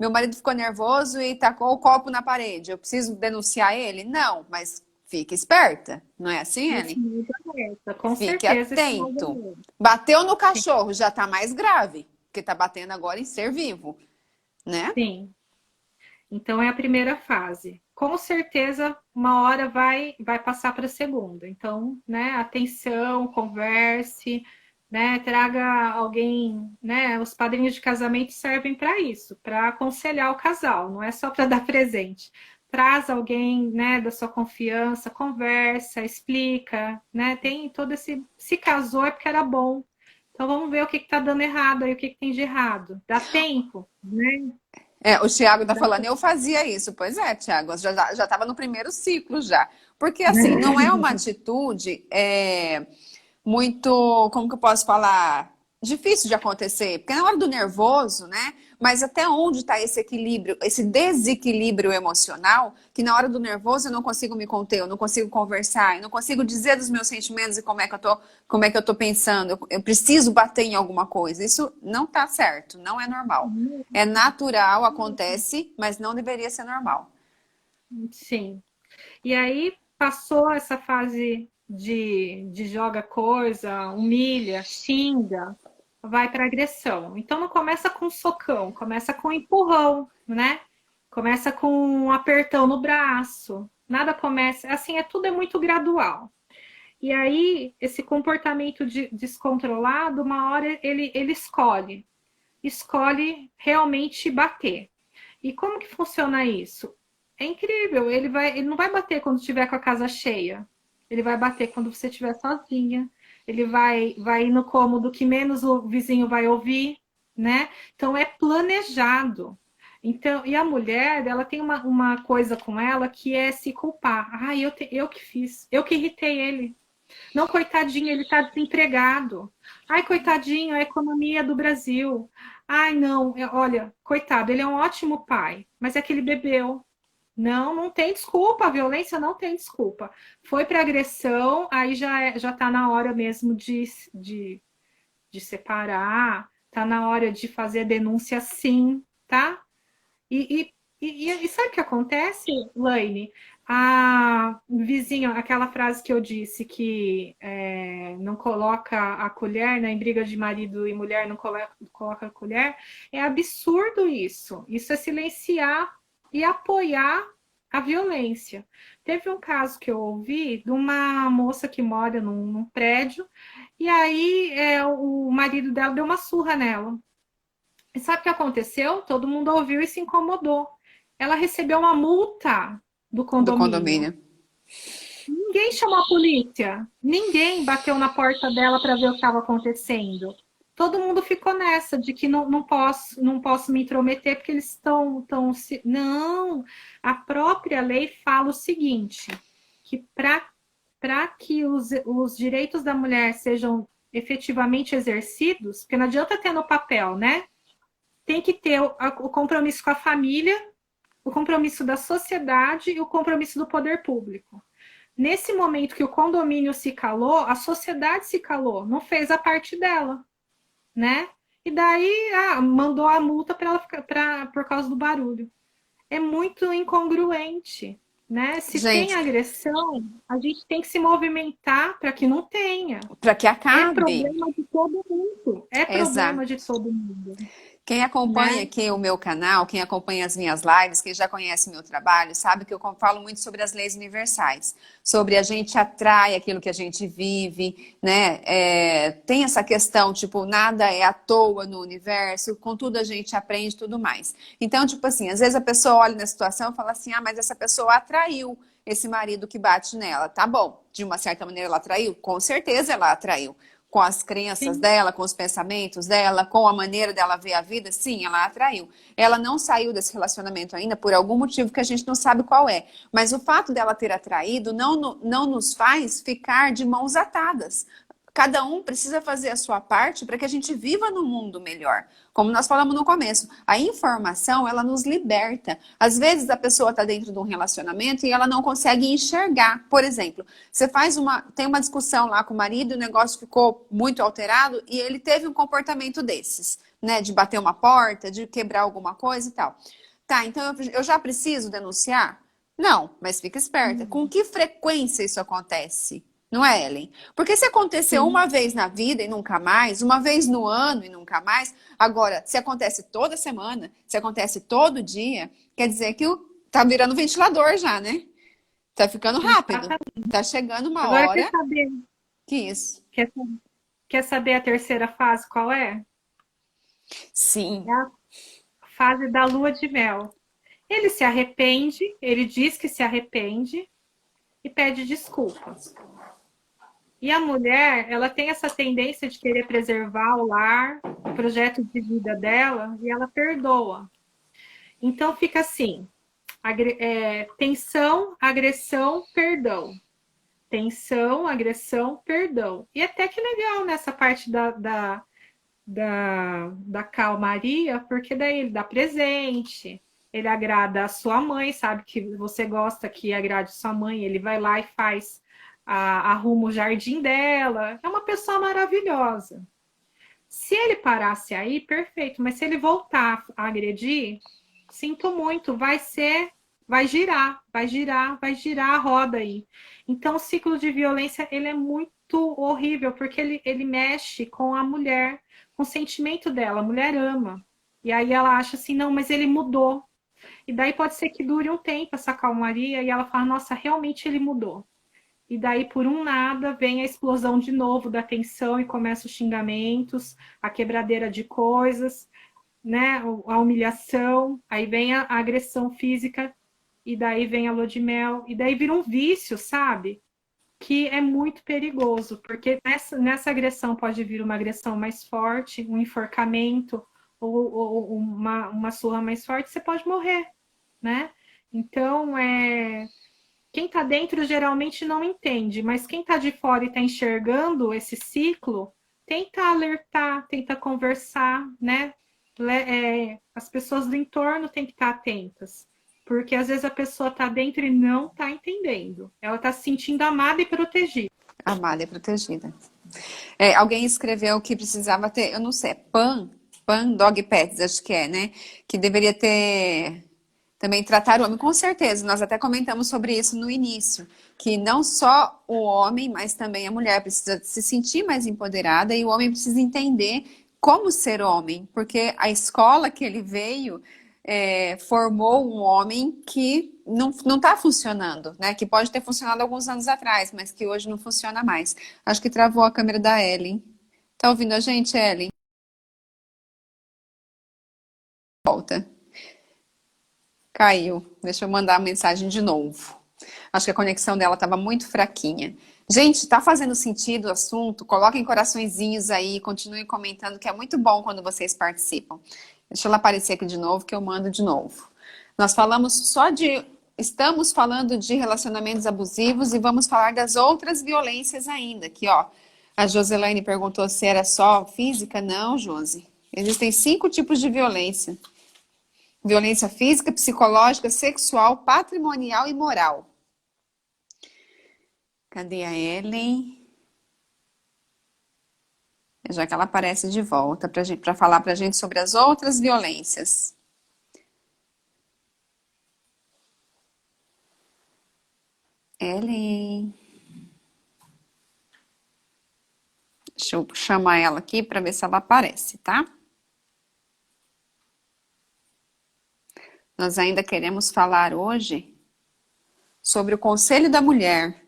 meu marido ficou nervoso e tacou o copo na parede. Eu preciso denunciar ele? Não, mas fique esperta. Não é assim, Isso Ellen? muda essa. Com Fique certeza esse atento. movimento. Bateu no cachorro, já tá mais grave, porque tá batendo agora em ser vivo, né? Sim. Então é a primeira fase. Com certeza, uma hora vai passar para a segunda. Então, né, atenção, converse, né, traga alguém, né? Os padrinhos de casamento servem para isso, para aconselhar o casal, não é só para dar presente. Traz alguém, né, da sua confiança, conversa, explica, né? Tem todo esse. Se casou é porque era bom. Então vamos ver o que está dando errado aí, o que, que tem de errado. Dá tempo, né? É, o Thiago tá Dá falando, eu fazia isso. Pois é, Thiago, já estava no primeiro ciclo já. Porque, assim, não é uma atitude muito, como que eu posso falar? Difícil de acontecer. Porque na hora do nervoso, né? Mas até onde está esse equilíbrio, esse desequilíbrio emocional, que na hora do nervoso eu não consigo me conter, eu não consigo conversar, eu não consigo dizer dos meus sentimentos e como é que eu tô pensando. Eu preciso bater em alguma coisa. Isso não tá certo, não é normal. É natural, acontece, mas não deveria ser normal. Sim. E aí passou essa fase de joga coisa, humilha, xinga, vai para agressão. Então não começa com socão, começa com empurrão, né? Começa com um apertão no braço. Nada começa, assim, tudo é muito gradual. E aí esse comportamento descontrolado, uma hora ele escolhe realmente bater. E como que funciona isso? É incrível. Ele não vai bater quando estiver com a casa cheia. Ele vai bater quando você estiver sozinha. Ele vai ir no cômodo que menos o vizinho vai ouvir, né? Então é planejado. Então, e a mulher, ela tem uma coisa com ela que é se culpar. Ah, eu que fiz, eu que irritei ele. Não, coitadinho, ele está desempregado. Ai, coitadinho, a economia do Brasil. Ai, não, olha, coitado, ele é um ótimo pai, mas é que ele bebeu. Não, não tem desculpa, a violência não tem desculpa. Foi para agressão, aí já tá na hora mesmo de separar, tá na hora de fazer a denúncia sim, tá? E sabe o que acontece, Laine? Vizinho, aquela frase que eu disse que não coloca a colher, né, em briga de marido e mulher, não coloca a colher, é absurdo isso. Isso é silenciar e apoiar a violência. Teve um caso que eu ouvi de uma moça que mora num prédio, e aí o marido dela deu uma surra nela. E sabe o que aconteceu? Todo mundo ouviu e se incomodou. Ela recebeu uma multa do do condomínio. condomínio. Ninguém chamou a polícia. Ninguém bateu na porta dela para ver o que estava acontecendo. Todo mundo ficou nessa de que não posso me intrometer porque eles estão. Não! A própria lei fala o seguinte: que para que os direitos da mulher sejam efetivamente exercidos, porque não adianta ter no papel, né? Tem que ter o compromisso com a família, o compromisso da sociedade e o compromisso do poder público. Nesse momento que o condomínio se calou, a sociedade se calou, não fez a parte dela, né? E daí mandou a multa para ela ficar por causa do barulho. É muito incongruente, né? Se tem Gente, agressão, a gente tem que se movimentar para que não tenha. para que É acabe. problema de todo mundo. É problema de Exato. todo mundo, Quem acompanha né? aqui o meu canal, quem acompanha as minhas lives, quem já conhece meu trabalho, sabe que eu falo muito sobre as leis universais, sobre a gente atrai aquilo que a gente vive, né? Tem essa questão, tipo, nada é à toa no universo, com tudo a gente aprende e tudo mais. Então, tipo assim, às vezes a pessoa olha na situação e fala assim, mas essa pessoa atraiu esse marido que bate nela. Tá bom, de uma certa maneira ela atraiu? Com certeza ela atraiu com as crenças Sim. dela, com os pensamentos dela, com a maneira dela ver a vida, sim, ela atraiu. Ela não saiu desse relacionamento ainda por algum motivo que a gente não sabe qual é. Mas o fato dela ter atraído não nos faz ficar de mãos atadas. Cada um precisa fazer a sua parte para que a gente viva num mundo melhor. Como nós falamos no começo, a informação, ela nos liberta. Às vezes a pessoa está dentro de um relacionamento e ela não consegue enxergar. Por exemplo, você tem uma discussão lá com o marido, o negócio ficou muito alterado e ele teve um comportamento desses, né? De bater uma porta, de quebrar alguma coisa e tal. Tá, então eu já preciso denunciar? Não, mas fica esperta. Com que frequência isso acontece? Não é, Ellen? Porque se aconteceu Sim. uma vez na vida e nunca mais, uma vez no ano e nunca mais, agora, se acontece toda semana, se acontece todo dia, quer dizer que tá virando ventilador já, né? Tá ficando rápido. Exatamente. Tá chegando uma Agora hora que isso. quer, quer saber a terceira fase qual é? É Sim. a fase da lua de mel. Ele se arrepende, ele diz que se arrepende e pede desculpas. E a mulher, ela tem essa tendência de querer preservar o lar, o projeto de vida dela, e ela perdoa. Então fica assim: tensão, agressão, perdão. Tensão, agressão, perdão. E até que legal nessa parte da calmaria, porque daí ele dá presente, ele agrada a sua mãe, sabe que você gosta que agrade sua mãe, ele vai lá e faz, arruma o jardim dela. É uma pessoa maravilhosa. Se ele parasse aí, perfeito, mas se ele voltar a agredir, sinto muito, vai girar, vai girar, vai girar a roda aí. Então, o ciclo de violência, ele é muito horrível, porque ele mexe com a mulher, com o sentimento dela, a mulher ama. E aí ela acha assim, não, mas ele mudou. E daí pode ser que dure um tempo essa calmaria, e ela fala, nossa, realmente ele mudou. E daí, por um nada, vem a explosão de novo da tensão e começam os xingamentos, a quebradeira de coisas, né? A humilhação, aí vem a agressão física, e daí vem a lua de mel, e daí vira um vício, sabe? Que é muito perigoso, porque nessa agressão pode vir uma agressão mais forte, um enforcamento, ou uma surra mais forte, você pode morrer, né? Então, quem está dentro geralmente não entende, mas quem está de fora e está enxergando esse ciclo, tenta alertar, tenta conversar, né? As pessoas do entorno têm que estar atentas, porque às vezes a pessoa está dentro e não está entendendo. Ela está se sentindo amada e protegida. Amada e protegida. Alguém escreveu que precisava ter, eu não sei, Pan Dog Pets, acho que é, né? Que deveria ter Também tratar o homem, com certeza. Nós até comentamos sobre isso no início, que não só o homem, mas também a mulher precisa se sentir mais empoderada e o homem precisa entender como ser homem, porque a escola que ele veio formou um homem que não está funcionando, né? Que pode ter funcionado alguns anos atrás, mas que hoje não funciona mais. Acho que travou a câmera da Ellen. Tá ouvindo a gente, Ellen? Volta. Caiu. Deixa eu mandar a mensagem de novo. Acho que a conexão dela estava muito fraquinha. Gente, tá fazendo sentido o assunto? Coloquem coraçõezinhos aí, continuem comentando, que é muito bom quando vocês participam. Deixa ela aparecer aqui de novo, que eu mando de novo. Nós falamos só de. Estamos falando de relacionamentos abusivos e vamos falar das outras violências ainda. Aqui, ó. A Joselaine perguntou se era só física. Não, Josi. Existem 5 tipos de violência. Violência física, psicológica, sexual, patrimonial e moral. Cadê a Ellen? Já que ela aparece de volta para falar para a gente sobre as outras violências. Ellen. Deixa eu chamar ela aqui para ver se ela aparece, tá? Nós ainda queremos falar hoje sobre o Conselho da Mulher,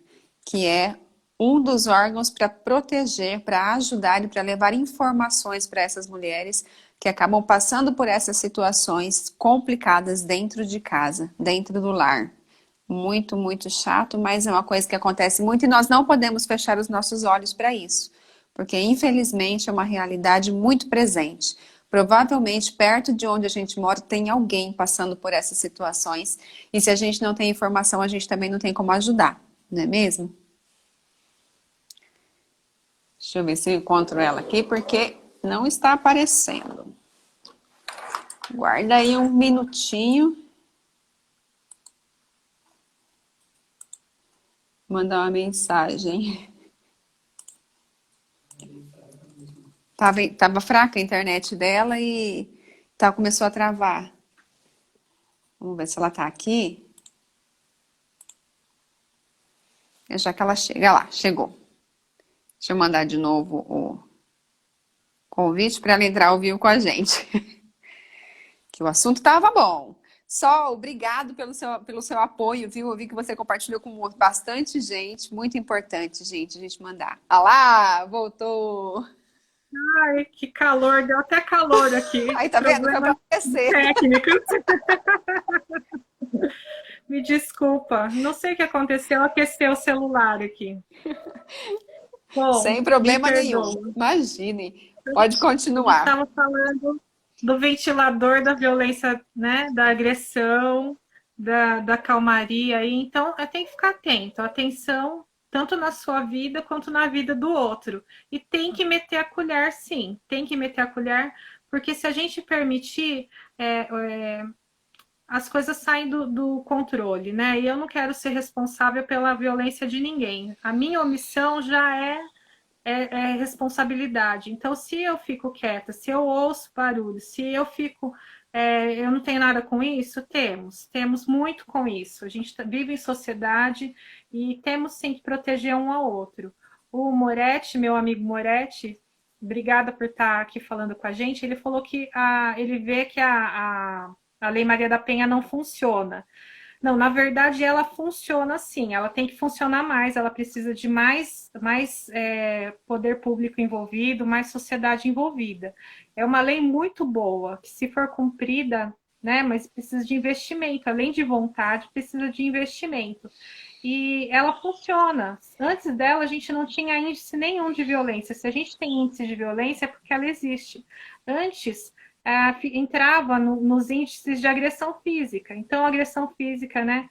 que é um dos órgãos para proteger, para ajudar e para levar informações para essas mulheres que acabam passando por essas situações complicadas dentro de casa, dentro do lar. Muito, muito chato, mas é uma coisa que acontece muito e nós não podemos fechar os nossos olhos para isso, porque infelizmente é uma realidade muito presente. Provavelmente perto de onde a gente mora tem alguém passando por essas situações e se a gente não tem informação, a gente também não tem como ajudar, não é mesmo? Deixa eu ver se eu encontro ela aqui, porque não está aparecendo. Guarda aí um minutinho. Mandar uma mensagem. Tava fraca a internet dela e começou a travar. Vamos ver se ela tá aqui. Já que ela chega lá, chegou. Deixa eu mandar de novo o convite para ela entrar ao vivo com a gente. Que o assunto tava bom. Sol, obrigado pelo seu apoio, viu? Eu vi que você compartilhou com bastante gente. Muito importante, gente, a gente mandar. Ah lá, voltou. Ai, que calor, deu até calor aqui. Aí, tá vendo? Foi pra Problemas aquecer. técnicos. Me desculpa, não sei o que aconteceu, aqueceu o celular aqui. Bom, Sem me problema nenhum. perdoa. Imagine. Pode A gente continuar. estava falando do ventilador da violência, né, da agressão, da calmaria aí. Então, tem que ficar atento, atenção tanto na sua vida quanto na vida do outro. E tem que meter a colher, sim, tem que meter a colher, porque se a gente permitir, as coisas saem do controle, né? E eu não quero ser responsável pela violência de ninguém. A minha omissão já é responsabilidade. Então, se eu fico quieta, se eu ouço barulho, se eu fico. Eu não tenho nada com isso? Temos muito com isso. A gente vive em sociedade e temos sim que proteger um ao outro. O Moretti, meu amigo Moretti, obrigada por estar aqui falando com a gente, ele falou que ele vê que a Lei Maria da Penha não funciona. Não, na verdade ela funciona assim, ela tem que funcionar mais, ela precisa de mais poder público envolvido, mais sociedade envolvida. É uma lei muito boa, que se for cumprida, né, mas precisa de investimento, além de vontade, precisa de investimento. E ela funciona. Antes dela, a gente não tinha índice nenhum de violência. Se a gente tem índice de violência, é porque ela existe. Antes, entrava nos índices de agressão física. Então, agressão física, né,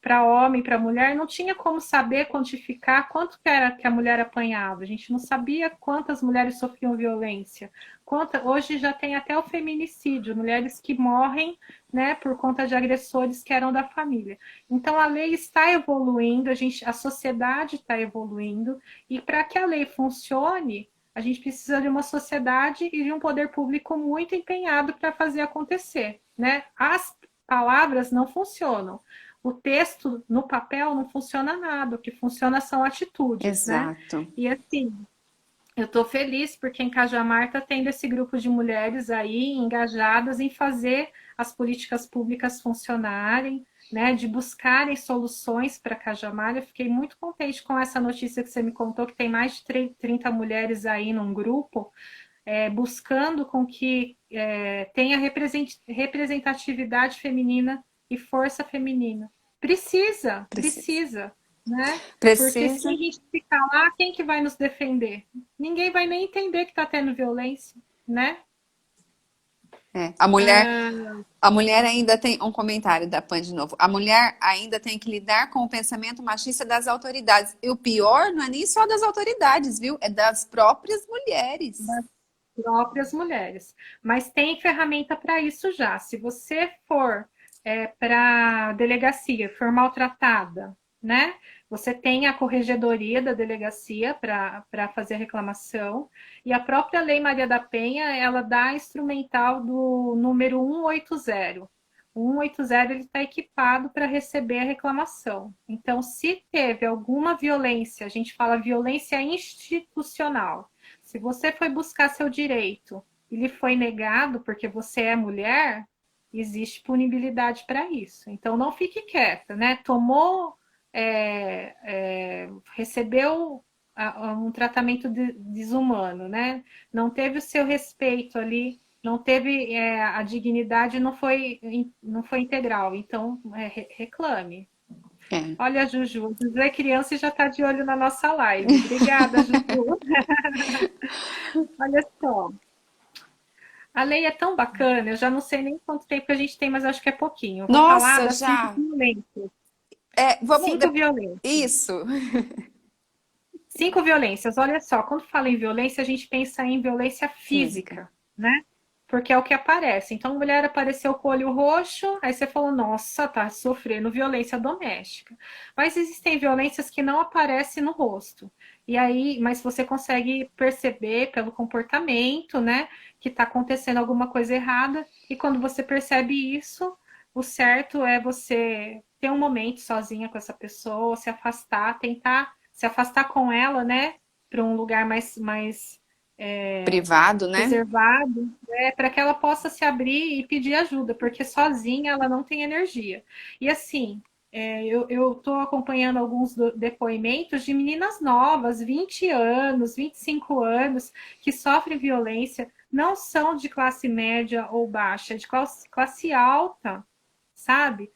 para homem, para mulher, não tinha como saber quantificar quanto que era que a mulher apanhava. A gente não sabia quantas mulheres sofriam violência. Hoje já tem até o feminicídio, mulheres que morrem, né, por conta de agressores que eram da família. Então, a lei está evoluindo, a sociedade está evoluindo, e para que a lei funcione, a gente precisa de uma sociedade e de um poder público muito empenhado para fazer acontecer, né? palavras não funcionam. O texto no papel não funciona nada, o que funciona são atitudes, né? Exato. E assim, eu estou feliz porque em Cajamar está tendo esse grupo de mulheres aí engajadas em fazer as políticas públicas funcionarem, né, de buscarem soluções para Cajamar. Eu fiquei muito contente com essa notícia que você me contou, que tem mais de 30 mulheres aí num grupo, buscando com que tenha representatividade feminina e força feminina. Precisa, Precisa. precisa, né? Porque se a Precisa. gente ficar lá, quem que vai nos defender? Ninguém vai nem entender que está tendo violência, né? É. Ah, A mulher ainda tem um comentário da Pan de novo. A mulher ainda tem que lidar com o pensamento machista das autoridades. E o pior não é nem só das autoridades, viu? É das próprias mulheres. das próprias mulheres. Mas tem ferramenta para isso já. Se você for para a delegacia, for maltratada, né? Você tem a corregedoria da delegacia para fazer a reclamação. E a própria Lei Maria da Penha, ela dá instrumental do número 180. O 180 ele está equipado para receber a reclamação. Então, se teve alguma violência, a gente fala violência institucional. Se você foi buscar seu direito e lhe foi negado porque você é mulher, existe punibilidade para isso. Então, não fique quieta, né? Tomou, recebeu um tratamento desumano, né? Não teve o seu respeito ali, não teve a dignidade, não foi integral. Então, reclame. É. Olha, Juju é criança e já está de olho na nossa live. Obrigada, Juju. Olha só. A lei é tão bacana, eu já não sei nem quanto tempo a gente tem, mas acho que é pouquinho. Eu vou falar Nossa, das cinco já. violências. Vamos. Cinco violências. Isso. Cinco violências. Olha só, quando fala em violência, a gente pensa em violência Física. física, né? Porque é o que aparece. Então, a mulher apareceu com o olho roxo, aí você falou, nossa, tá sofrendo violência doméstica. Mas existem violências que não aparecem no rosto. E aí, mas você consegue perceber pelo comportamento, né, que está acontecendo alguma coisa errada. E quando você percebe isso, o certo é você ter um momento sozinha com essa pessoa, se afastar, tentar se afastar com ela, né, para um lugar mais Privado, né? reservado, para que ela possa se abrir e pedir ajuda, porque sozinha ela não tem energia. E assim, eu estou acompanhando alguns depoimentos de meninas novas, 20 anos, 25 anos, que sofrem violência, não são de classe média ou baixa, é de classe alta, sabe?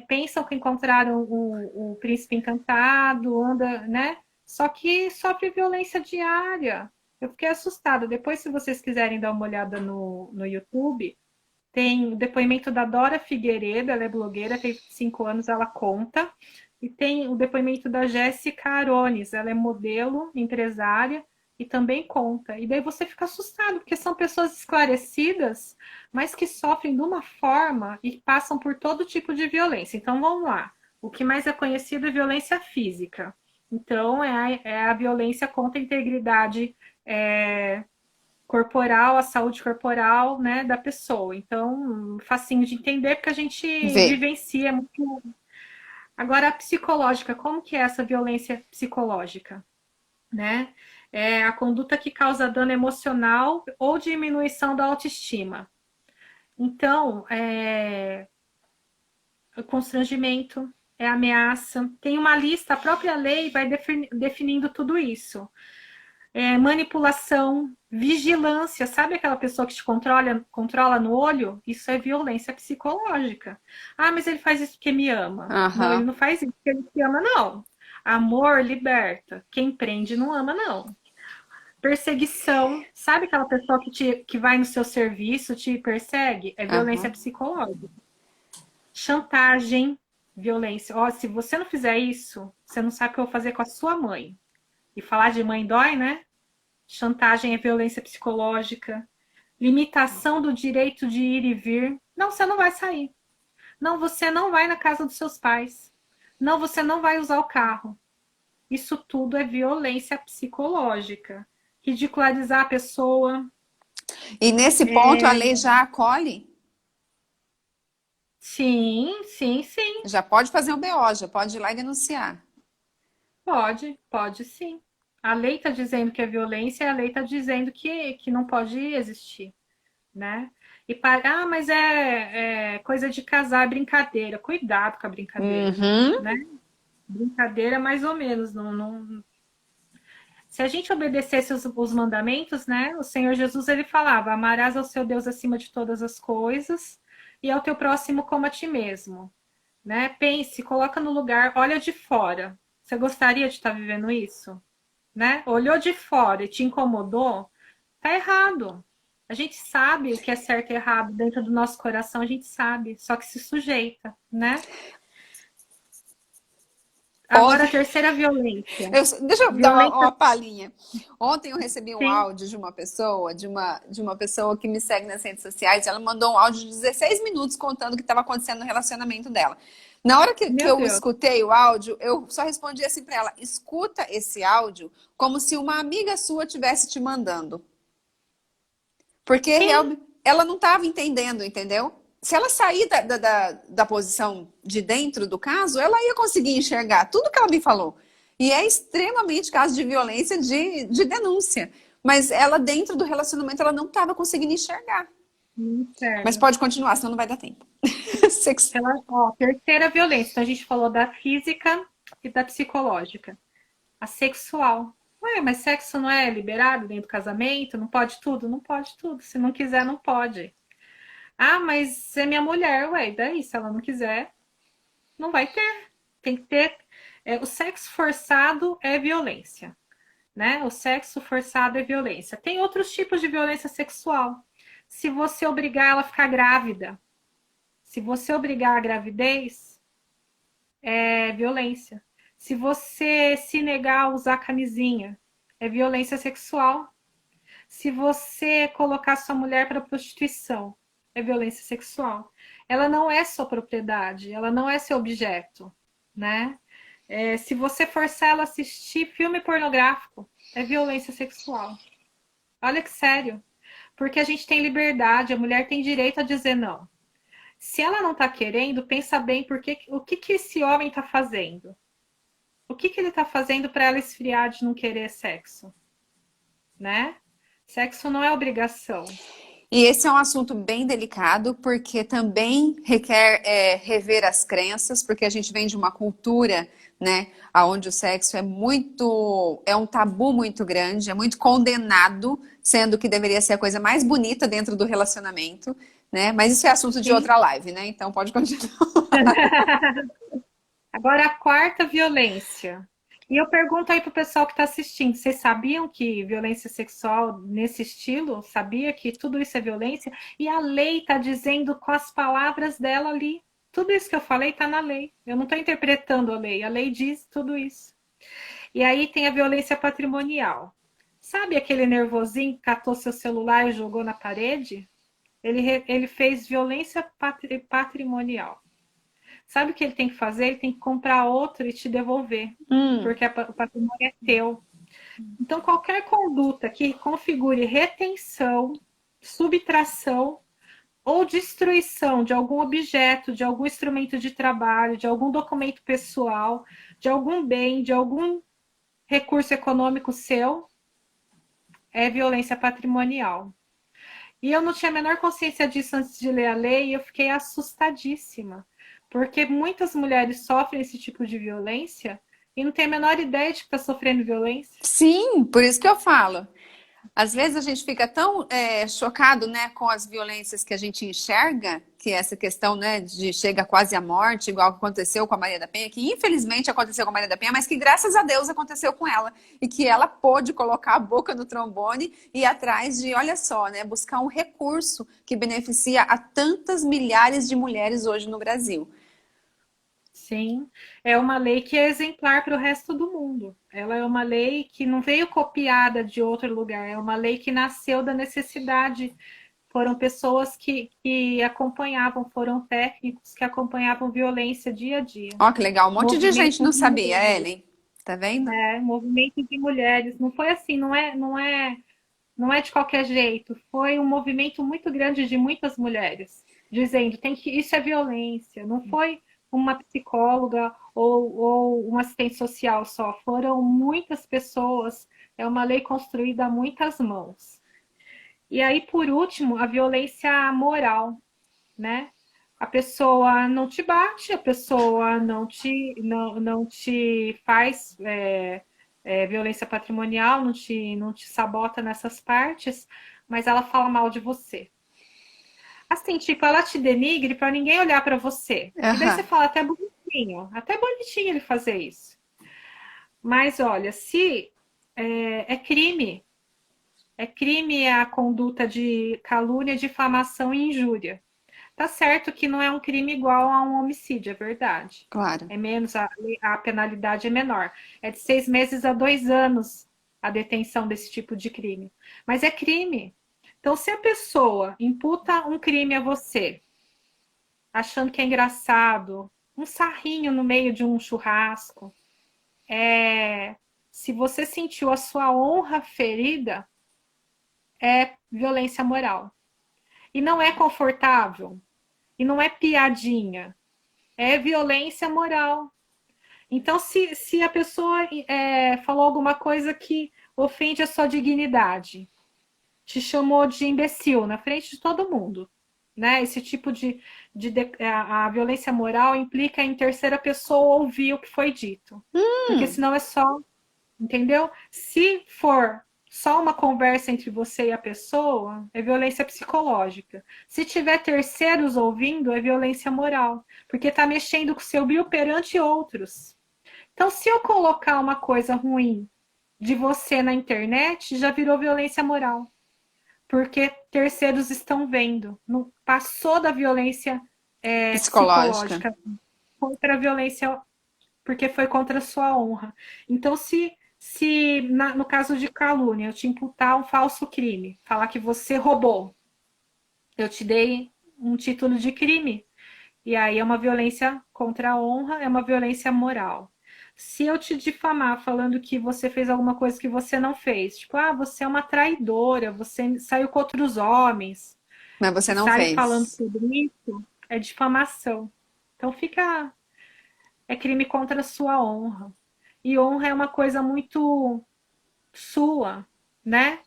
Pensam que encontraram o príncipe encantado, anda, né? Só que sofre violência diária. Eu fiquei assustada. Depois, se vocês quiserem dar uma olhada no YouTube, tem o depoimento da Dora Figueiredo, ela é blogueira, tem 5 anos, ela conta. E tem o depoimento da Jéssica Arones, ela é modelo, empresária, e também conta. E daí você fica assustado, porque são pessoas esclarecidas, mas que sofrem de uma forma e passam por todo tipo de violência. Então vamos lá. O que mais é conhecido é violência física. Então é a violência contra a integridade corporal, a saúde corporal, né, da pessoa. Então, facinho de entender, porque a gente Vê. vivencia muito. Agora, a psicológica, como que é essa violência psicológica, né? É a conduta que causa dano emocional ou diminuição da autoestima. Então, o constrangimento, é ameaça. Tem uma lista, a própria lei vai definindo tudo isso. Manipulação, vigilância, sabe aquela pessoa que te controla no olho? Isso é violência psicológica. Ah, mas ele faz isso porque me ama. Não, ele Aham. não faz isso porque ele te ama, não. Amor liberta. Quem prende não ama, não. Perseguição, sabe aquela pessoa que vai no seu serviço, te persegue? É violência Aham. psicológica. Chantagem, violência. Ó, se você não fizer isso, você não sabe o que eu vou fazer com a sua mãe. E falar de mãe dói, né? Chantagem é violência psicológica. Limitação do direito de ir e vir. Não, você não vai sair. Não, você não vai na casa dos seus pais. Não, você não vai usar o carro. Isso tudo é violência psicológica. Ridicularizar a pessoa. E nesse ponto a lei já acolhe? Sim, sim, sim. Já pode fazer um BO, já pode ir lá e denunciar. Pode, pode sim. A lei está dizendo que é violência, a lei está dizendo que não pode existir, né? E para, mas é coisa de casar, é brincadeira. Cuidado com a brincadeira, Uhum. né? Brincadeira mais ou menos. Se a gente obedecesse os mandamentos, né? O Senhor Jesus ele falava: amarás ao seu Deus acima de todas as coisas e ao teu próximo como a ti mesmo, né? Pense, coloca no lugar, olha de fora. Você gostaria de estar vivendo isso? Né? Olhou de fora e te incomodou, tá errado. A gente sabe o que é certo e errado dentro do nosso coração, a gente sabe, só que se sujeita, né? Agora, a Ontem, terceira violência. deixa eu dar Violência, uma palhinha. Ontem eu recebi um sim. áudio de uma pessoa, de uma pessoa que me segue nas redes sociais. Ela mandou um áudio de 16 minutos contando o que estava acontecendo no relacionamento dela. Na hora que Meu eu Deus. escutei o áudio, eu só respondi assim para ela: escuta esse áudio como se uma amiga sua tivesse te mandando. Porque Sim, ela não estava entendendo, entendeu? Se ela sair da posição de dentro do caso, ela ia conseguir enxergar tudo que ela me falou. E é extremamente caso de violência de denúncia. Mas ela, dentro do relacionamento, ela não estava conseguindo enxergar. Mas sério. pode continuar, senão não vai dar tempo. Ó, terceira violência. Então, a gente falou da física e da psicológica. A sexual. Ué, mas sexo não é liberado dentro do casamento? Não pode tudo? Não pode tudo. Se não quiser, não pode. Ah, mas é minha mulher, ué, e daí? Se ela não quiser, não vai ter. Tem que ter. O sexo forçado é violência, né? O sexo forçado é violência. Tem outros tipos de violência sexual. Se você obrigar ela a ficar grávida, se você obrigar a gravidez, é violência. Se você se negar a usar camisinha, é violência sexual. Se você colocar sua mulher para prostituição, é violência sexual. Ela não é sua propriedade, ela não é seu objeto, né? Se você forçar ela a assistir filme pornográfico, é violência sexual. Olha que sério. Porque a gente tem liberdade, a mulher tem direito a dizer não. Se ela não está querendo, pensa bem o que esse homem está fazendo. O que ele está fazendo para ela esfriar de não querer sexo, né? Sexo não é obrigação. E esse é um assunto bem delicado, porque também requer rever as crenças, porque a gente vem de uma cultura, né, onde o sexo é um tabu muito grande, é muito condenado, sendo que deveria ser a coisa mais bonita dentro do relacionamento, né? Mas isso é assunto de Sim. outra live, né? Então pode continuar. Agora, a quarta violência. E eu pergunto aí pro pessoal que está assistindo, vocês sabiam que violência sexual nesse estilo, sabia que tudo isso é violência? E a lei está dizendo com as palavras dela ali. Tudo isso que eu falei está na lei. Eu não estou interpretando a lei diz tudo isso. E aí tem a violência patrimonial. Sabe aquele nervosinho que catou seu celular e jogou na parede? Ele fez violência patrimonial. Sabe o que ele tem que fazer? Ele tem que comprar outro e te devolver, porque o patrimônio é teu. Então, qualquer conduta que configure retenção, subtração ou destruição de algum objeto, de algum instrumento de trabalho, de algum documento pessoal, de algum bem, de algum recurso econômico seu, é violência patrimonial. E eu não tinha a menor consciência disso antes de ler a lei e eu fiquei assustadíssima. Porque muitas mulheres sofrem esse tipo de violência e não tem a menor ideia de que está sofrendo violência. Sim, por isso que eu falo. Às vezes a gente fica tão chocado, né, com as violências que a gente enxerga, que é essa questão, né, de chega quase à morte, igual que aconteceu com a Maria da Penha, que infelizmente aconteceu com a Maria da Penha, mas que graças a Deus aconteceu com ela e que ela pôde colocar a boca no trombone e ir atrás de, olha só, né, buscar um recurso que beneficia a tantas milhares de mulheres hoje no Brasil. Sim, é uma lei que é exemplar para o resto do mundo. Ela é uma lei que não veio copiada de outro lugar, é uma lei que nasceu da necessidade. Foram pessoas que acompanhavam, foram técnicos que acompanhavam violência dia a dia. Ó, que legal, um monte de gente Movimento não de sabia, mulheres, Ellen. Tá vendo? movimento de mulheres. Não foi assim, não é de qualquer jeito. Foi um movimento muito grande de muitas mulheres. dizendo isso é violência. Não foi uma psicóloga ou uma assistente social só, foram muitas pessoas. É uma lei construída a muitas mãos. E aí, por último, a violência moral, né? A pessoa não te bate, a pessoa não te faz violência patrimonial, não te sabota nessas partes, mas ela fala mal de você. Assim, tipo, ela te denigre para ninguém olhar para você. E daí você Aham, fala, até bonitinho ele fazer isso. Mas olha, se crime, é crime a conduta de calúnia, difamação e injúria. Tá certo que não é um crime igual a um homicídio, é verdade. claro. É menos, a penalidade é menor. É de 6 meses a 2 anos a detenção desse tipo de crime. Mas é crime. Então, se a pessoa imputa um crime a você, achando que é engraçado, um sarrinho no meio de um churrasco, se você sentiu a sua honra ferida, é violência moral. E não é confortável, e não é piadinha, é violência moral. Então, se a pessoa falou alguma coisa que ofende a sua dignidade, te chamou de imbecil na frente de todo mundo, né? Esse tipo a violência moral implica em terceira pessoa ouvir o que foi dito, porque Hum, senão é só, entendeu? Se for só uma conversa entre você e a pessoa, é violência psicológica. Se tiver terceiros ouvindo, é violência moral, porque está mexendo com o seu bio perante outros. Então, se eu colocar uma coisa ruim de você na internet, já virou violência moral, porque terceiros estão vendo. Não passou da violência psicológica. psicológica, contra a violência, porque foi contra a sua honra. Então, se no caso de calúnia, eu te imputar um falso crime, falar que você roubou, eu te dei um título de crime, e aí é uma violência contra a honra, é uma violência moral. Se eu te difamar falando que você fez alguma coisa que você não fez, tipo, você é uma traidora, você saiu com outros homens, Mas você e não sai falando fez. sobre isso, é difamação. Então é crime contra a sua honra. E honra é uma coisa muito sua, né?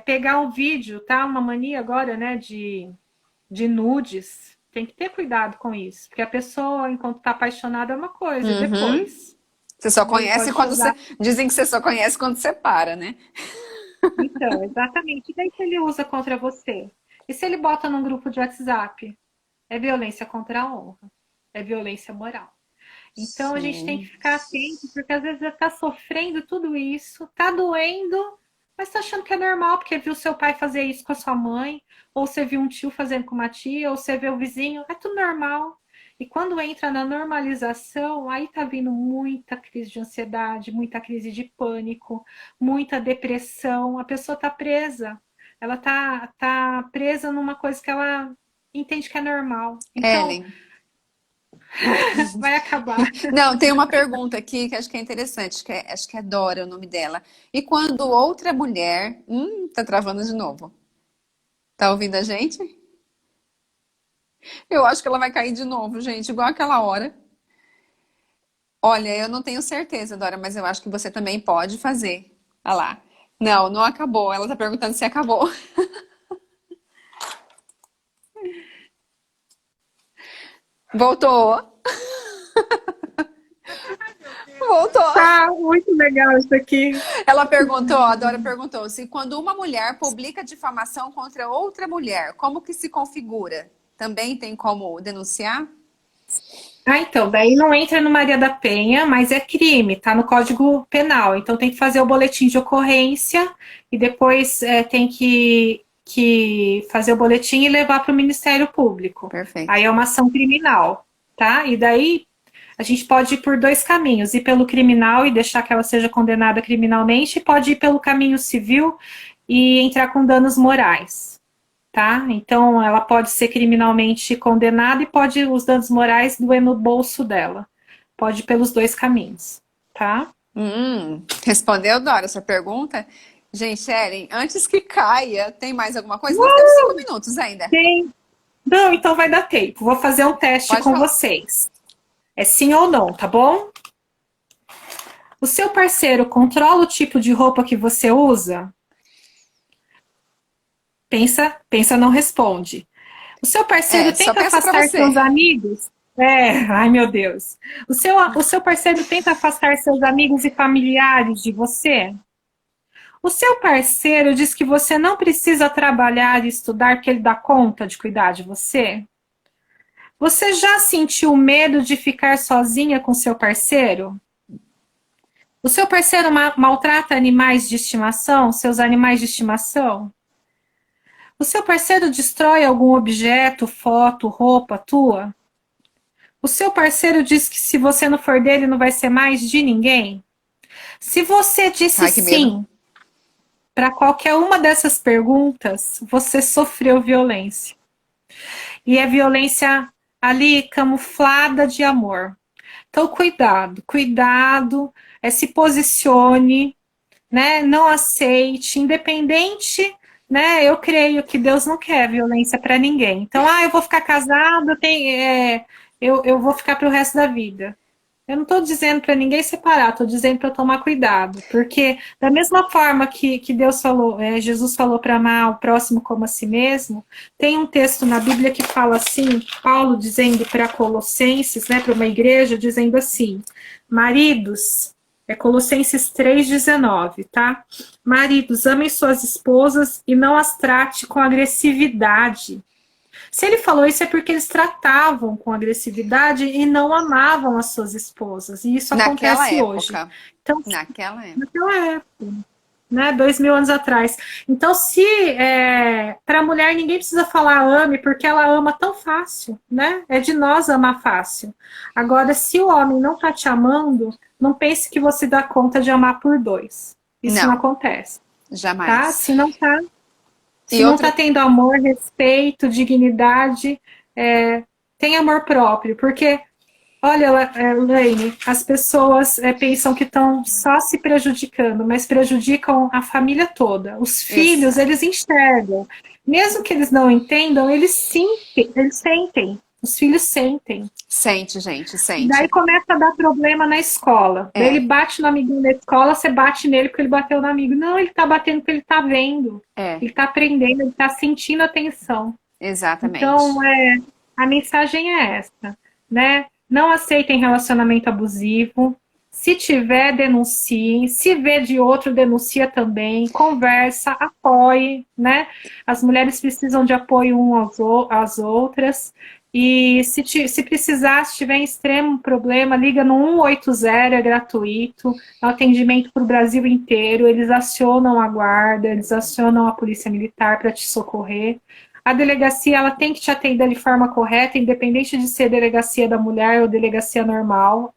Pegar um vídeo, tá? Uma mania agora, né, de nudes. Tem que ter cuidado com isso, porque a pessoa, enquanto está apaixonada, é uma coisa, e Uhum. depois? Você só Ele conhece pode te quando usar. você. Dizem que você só conhece quando você para, né? Então, exatamente. E daí se ele usa contra você? E se ele bota num grupo de WhatsApp? É violência contra a honra. É violência moral. Então a gente tem que Sim. ficar atento, porque às vezes você está sofrendo tudo isso, está doendo, mas está achando que é normal, porque viu seu pai fazer isso com a sua mãe, ou você viu um tio fazendo com uma tia, ou você vê o vizinho, é tudo normal. E quando entra na normalização, aí tá vindo muita crise de ansiedade, muita crise de pânico, muita depressão. A pessoa tá presa. Ela tá presa numa coisa que ela entende que é normal. Então, Ellen. vai acabar. Não, tem uma pergunta aqui que acho que é interessante, acho que é Dora o nome dela. E quando outra mulher. Tá travando de novo. Tá ouvindo a gente? Eu acho que ela vai cair de novo, gente, igual aquela hora. Olha, eu não tenho certeza, Dora, mas eu acho que você também pode fazer. Olha lá. Não, não acabou. Ela tá perguntando se acabou. Voltou. Voltou. Tá muito legal isso aqui. Ela perguntou, a Dora perguntou, se quando uma mulher publica difamação contra outra mulher, como que se configura? Também tem como denunciar? Então, daí não entra no Maria da Penha, mas é crime, tá no Código Penal. Então tem que fazer o boletim de ocorrência e depois tem que fazer o boletim e levar para o Ministério Público. Perfeito. Aí é uma ação criminal, tá? E daí a gente pode ir por dois caminhos: ir pelo criminal e deixar que ela seja condenada criminalmente, e pode ir pelo caminho civil e entrar com danos morais. Tá? Então, ela pode ser criminalmente condenada e pode os danos morais doer no bolso dela. Pode ir pelos dois caminhos, tá? Respondeu, Dora, sua pergunta? Gente, Ellen, antes que caia, tem mais alguma coisa? Nós temos 5 minutos ainda. Tem. Não, então vai dar tempo. Vou fazer um teste Pode com falar. vocês. É sim ou não, tá bom? O seu parceiro controla o tipo de roupa que você usa? Pensa, pensa, não responde. O seu parceiro Só tenta pensa pra afastar seus você. amigos? Ai meu Deus. O seu parceiro tenta afastar seus amigos e familiares de você? O seu parceiro diz que você não precisa trabalhar e estudar porque ele dá conta de cuidar de você? Você já sentiu medo de ficar sozinha com seu parceiro? O seu parceiro maltrata animais de estimação, seus animais de estimação? O seu parceiro destrói algum objeto, foto, roupa tua? O seu parceiro diz que se você não for dele, não vai ser mais de ninguém? Se você disse Ai, que medo. sim para qualquer uma dessas perguntas, você sofreu violência. E é violência ali camuflada de amor. Então, cuidado, cuidado, se posicione, né? Não aceite, independente, né? Eu creio que Deus não quer violência para ninguém. Então, eu vou ficar casado, eu vou ficar para o resto da vida. Eu não estou dizendo para ninguém separar, estou dizendo para tomar cuidado, porque da mesma forma que Deus falou, Jesus falou para amar o próximo como a si mesmo, tem um texto na Bíblia que fala assim, Paulo dizendo para Colossenses, né, para uma igreja, dizendo assim, maridos, Colossenses 3,19, tá? Maridos, amem suas esposas e não as trate com agressividade. Se ele falou isso é porque eles tratavam com agressividade e não amavam as suas esposas. E isso Naquela acontece hoje. época. Então, Naquela época. naquela época, né, 2000 anos atrás. Então, se para a mulher ninguém precisa falar ame, porque ela ama tão fácil, né? É de nós amar fácil. Agora, se o homem não está te amando, não pense que você dá conta de amar por dois. Isso não Não, acontece, tá? jamais. Se E não outro. está tendo amor, respeito, dignidade, tem amor próprio. Porque, olha, Laine, as pessoas pensam que estão só se prejudicando, mas prejudicam a família toda. Os filhos, Exato. eles enxergam. Mesmo que eles não entendam, eles sentem, eles sentem. Os filhos sentem. Sente, gente, Daí sente. começa a dar problema na escola. Daí ele É, bate no amiguinho na escola, você bate nele porque ele bateu no amigo. Não, ele tá batendo porque ele tá vendo. é, Ele tá aprendendo, ele tá sentindo a tensão. Então, exatamente. a mensagem é essa, né? Não aceitem relacionamento abusivo. Se tiver, denunciem. Se vê de outro, denuncia também. Conversa, apoie, né? As mulheres precisam de apoio às outras. E se precisar, se tiver em extremo problema, liga no 180, é gratuito. É um atendimento para o Brasil inteiro. Eles acionam a guarda, eles acionam a polícia militar para te socorrer. A delegacia ela tem que te atender de forma correta, independente de ser delegacia da mulher ou delegacia normal.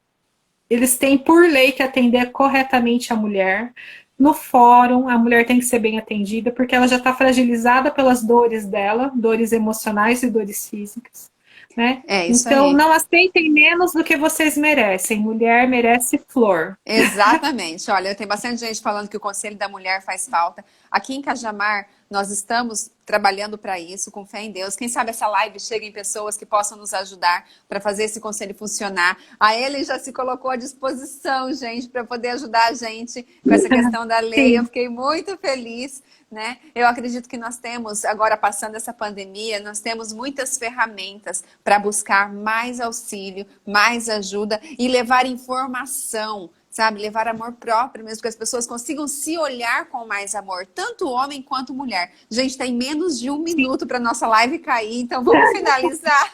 Eles têm, por lei, que atender corretamente a mulher. No fórum, a mulher tem que ser bem atendida, porque ela já está fragilizada pelas dores dela, dores emocionais e dores físicas. Né? É isso Então, aí. não aceitem menos do que vocês merecem. Mulher merece flor. Exatamente. Olha, tem bastante gente falando que o Conselho da Mulher faz falta. Aqui em Cajamar, nós estamos trabalhando para isso, com fé em Deus. Quem sabe essa live chega em pessoas que possam nos ajudar para fazer esse conselho funcionar. A ele já se colocou à disposição, gente, para poder ajudar a gente com essa questão da lei. Eu Sim. fiquei muito feliz, né? Eu acredito que nós temos, agora passando essa pandemia, nós temos muitas ferramentas para buscar mais auxílio, mais ajuda e levar informação, sabe? Levar amor próprio mesmo, que as pessoas consigam se olhar com mais amor, tanto homem quanto mulher. Gente, tem menos de 1 minuto para nossa live cair, então vamos finalizar.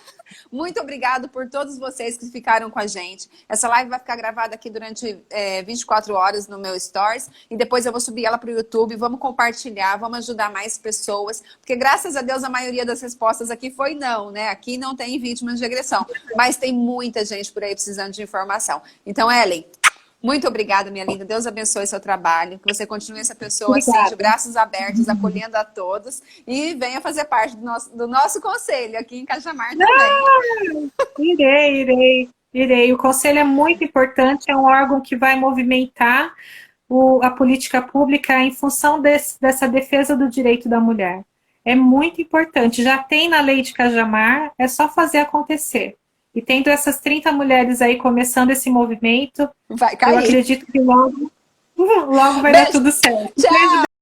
Muito obrigado por todos vocês que ficaram com a gente. Essa live vai ficar gravada aqui durante 24 horas no meu Stories e depois eu vou subir ela para o YouTube. Vamos compartilhar, vamos ajudar mais pessoas, porque graças a Deus a maioria das respostas aqui foi não, né? Aqui não tem vítimas de agressão, mas tem muita gente por aí precisando de informação. Então, Ellen, muito obrigada, minha linda. Deus abençoe seu trabalho. Que você continue essa pessoa assim, de Obrigada. braços abertos, acolhendo a todos. E venha fazer parte do nosso conselho aqui em Cajamar também. Irei. O conselho é muito importante, é um órgão que vai movimentar, a política pública em função dessa defesa do direito da mulher. É muito importante. Já tem na lei de Cajamar, é só fazer acontecer. E tendo essas 30 mulheres aí começando esse movimento, Vai eu cair. acredito que logo vai Beijo. dar tudo certo. Tchau.